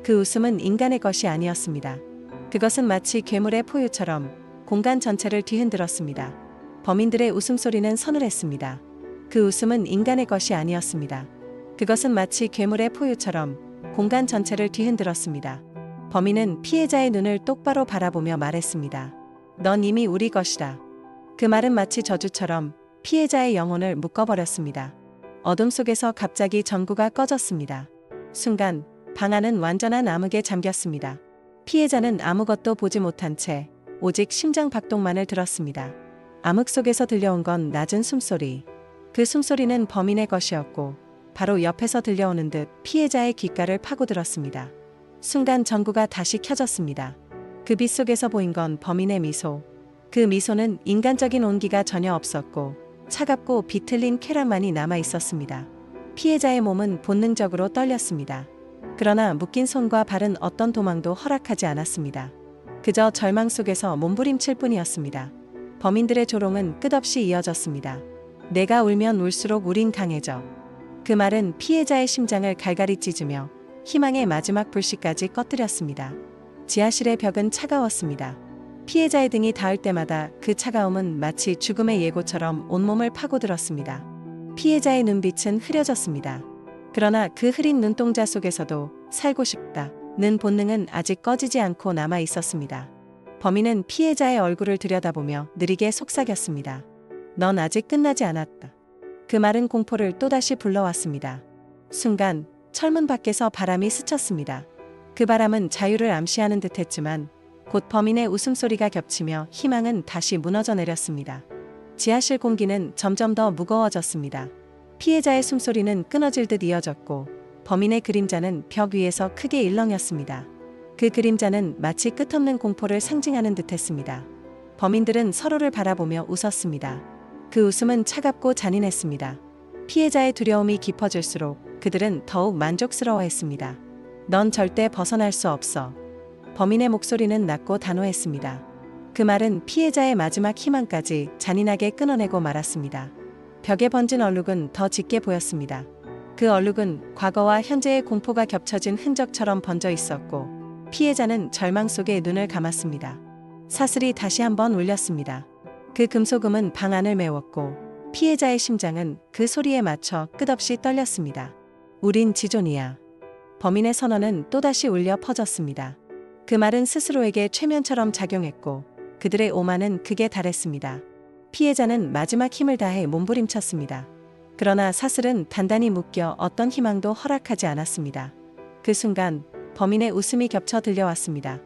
그 웃음은 인간의 것이 아니었습니다. 그것은 마치 괴물의 포유처럼 공간 전체를 뒤흔들었습니다. 범인들의 웃음소리는 서늘했습니다. 그 웃음은 인간의 것이 아니었습니다. 그것은 마치 괴물의 포유처럼 공간 전체를 뒤흔들었습니다. 범인은 피해자의 눈을 똑바로 바라보며 말했습니다. 넌 이미 우리 것이다. 그 말은 마치 저주처럼 피해자의 영혼을 묶어버렸습니다. 어둠 속에서 갑자기 전구가 꺼졌습니다. 순간 방 안은 완전한 암흑에 잠겼습니다. 피해자는 아무것도 보지 못한 채 오직 심장 박동만을 들었습니다. 암흑 속에서 들려온 건 낮은 숨소리. 그 숨소리는 범인의 것이었고 바로 옆에서 들려오는 듯 피해자의 귓가를 파고들었습니다. 순간 전구가 다시 켜졌습니다. 그 빛 속에서 보인 건 범인의 미소. 그 미소는 인간적인 온기가 전혀 없었고 차갑고 비틀린 쾌락만이 남아 있었습니다. 피해자의 몸은 본능적으로 떨렸습니다. 그러나 묶인 손과 발은 어떤 도망도 허락하지 않았습니다. 그저 절망 속에서 몸부림칠 뿐이었습니다. 범인들의 조롱은 끝없이 이어졌습니다. 내가 울면 울수록 우린 강해져. 그 말은 피해자의 심장을 갈갈이 찢으며 희망의 마지막 불씨까지 꺼뜨렸습니다. 지하실의 벽은 차가웠습니다. 피해자의 등이 닿을 때마다 그 차가움은 마치 죽음의 예고처럼 온몸을 파고들었습니다. 피해자의 눈빛은 흐려졌습니다. 그러나 그 흐린 눈동자 속에서도 살고 싶다는 본능은 아직 꺼지지 않고 남아 있었습니다. 범인은 피해자의 얼굴을 들여다보며 느리게 속삭였습니다. 넌 아직 끝나지 않았다. 그 말은 공포를 또다시 불러왔습니다. 순간 철문 밖에서 바람이 스쳤습니다. 그 바람은 자유를 암시하는 듯했지만 곧 범인의 웃음소리가 겹치며 희망은 다시 무너져 내렸습니다. 지하실 공기는 점점 더 무거워졌습니다. 피해자의 숨소리는 끊어질 듯 이어졌고 범인의 그림자는 벽 위에서 크게 일렁였습니다. 그 그림자는 마치 끝없는 공포를 상징하는 듯했습니다. 범인들은 서로를 바라보며 웃었습니다. 그 웃음은 차갑고 잔인했습니다. 피해자의 두려움이 깊어질수록 그들은 더욱 만족스러워했습니다. 넌 절대 벗어날 수 없어. 범인의 목소리는 낮고 단호했습니다. 그 말은 피해자의 마지막 희망까지 잔인하게 끊어내고 말았습니다. 벽에 번진 얼룩은 더 짙게 보였습니다. 그 얼룩은 과거와 현재의 공포가 겹쳐진 흔적처럼 번져 있었고 피해자는 절망 속에 눈을 감았습니다. 사슬이 다시 한번 울렸습니다. 그 금속음은 방 안을 메웠고 피해자의 심장은 그 소리에 맞춰 끝없이 떨렸습니다. 우린 지존이야. 범인의 선언은 또다시 울려 퍼졌습니다. 그 말은 스스로에게 최면처럼 작용했고 그들의 오만은 극에 달했습니다. 피해자는 마지막 힘을 다해 몸부림쳤습니다. 그러나 사슬은 단단히 묶여 어떤 희망도 허락하지 않았습니다. 그 순간 범인의 웃음이 겹쳐 들려왔습니다.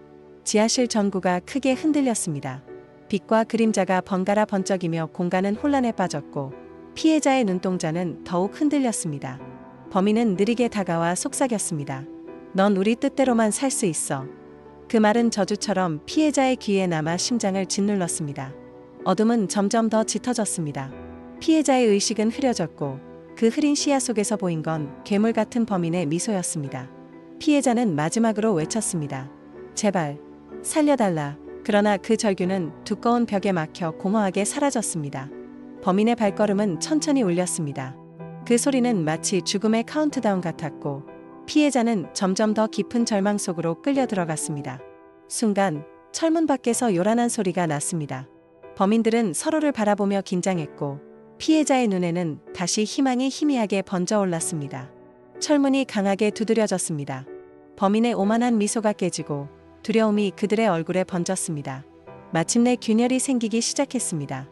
지하실 전구가 크게 흔들렸습니다. 빛과 그림자가 번갈아 번쩍이며 공간은 혼란에 빠졌고 피해자의 눈동자는 더욱 흔들렸습니다. 범인은 느리게 다가와 속삭였습니다. 넌 우리 뜻대로만 살 수 있어. 그 말은 저주처럼 피해자의 귀에 남아 심장을 짓눌렀습니다. 어둠은 점점 더 짙어졌습니다. 피해자의 의식은 흐려졌고 그 흐린 시야 속에서 보인 건 괴물 같은 범인의 미소였습니다. 피해자는 마지막으로 외쳤습니다. 제발, 살려달라. 그러나 그 절규는 두꺼운 벽에 막혀 공허하게 사라졌습니다. 범인의 발걸음은 천천히 울렸습니다. 그 소리는 마치 죽음의 카운트다운 같았고 피해자는 점점 더 깊은 절망 속으로 끌려 들어갔습니다. 순간 철문 밖에서 요란한 소리가 났습니다. 범인들은 서로를 바라보며 긴장했고 피해자의 눈에는 다시 희망이 희미하게 번져 올랐습니다. 철문이 강하게 두드려졌습니다. 범인의 오만한 미소가 깨지고 두려움이 그들의 얼굴에 번졌습니다. 마침내 균열이 생기기 시작했습니다.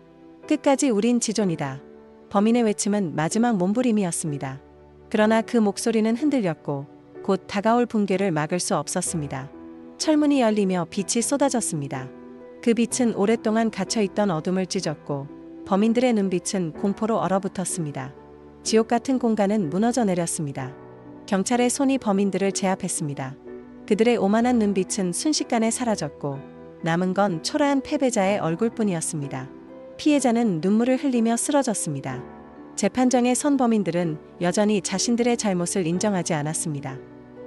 끝까지 우린 지존이다. 범인의 외침은 마지막 몸부림이었습니다. 그러나 그 목소리는 흔들렸고 곧 다가올 붕괴를 막을 수 없었습니다. 철문이 열리며 빛이 쏟아졌습니다. 그 빛은 오랫동안 갇혀있던 어둠을 찢었고 범인들의 눈빛은 공포로 얼어붙었습니다. 지옥 같은 공간은 무너져 내렸습니다. 경찰의 손이 범인들을 제압했습니다. 그들의 오만한 눈빛은 순식간에 사라졌고 남은 건 초라한 패배자의 얼굴뿐이었습니다. 피해자는 눈물을 흘리며 쓰러졌습니다. 재판정에 선 범인들은 여전히 자신들의 잘못을 인정하지 않았습니다.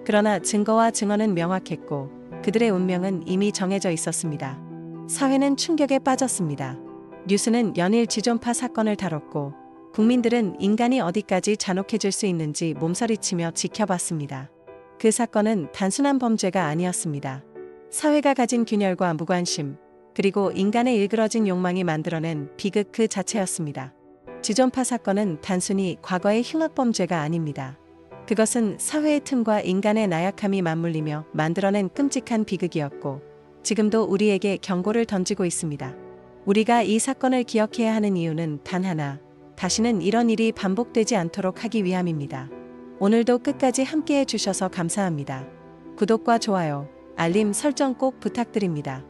그러나 증거와 증언은 명확했고 그들의 운명은 이미 정해져 있었습니다. 사회는 충격에 빠졌습니다. 뉴스는 연일 지존파 사건을 다뤘고 국민들은 인간이 어디까지 잔혹해질 수 있는지 몸서리치며 지켜봤습니다. 그 사건은 단순한 범죄가 아니었습니다. 사회가 가진 균열과 무관심, 그리고 인간의 일그러진 욕망이 만들어낸 비극 그 자체였습니다. 지존파 사건은 단순히 과거의 흉악범죄가 아닙니다. 그것은 사회의 틈과 인간의 나약함이 맞물리며 만들어낸 끔찍한 비극이었고 지금도 우리에게 경고를 던지고 있습니다. 우리가 이 사건을 기억해야 하는 이유는 단 하나, 다시는 이런 일이 반복되지 않도록 하기 위함입니다. 오늘도 끝까지 함께해 주셔서 감사합니다. 구독과 좋아요, 알림 설정 꼭 부탁드립니다.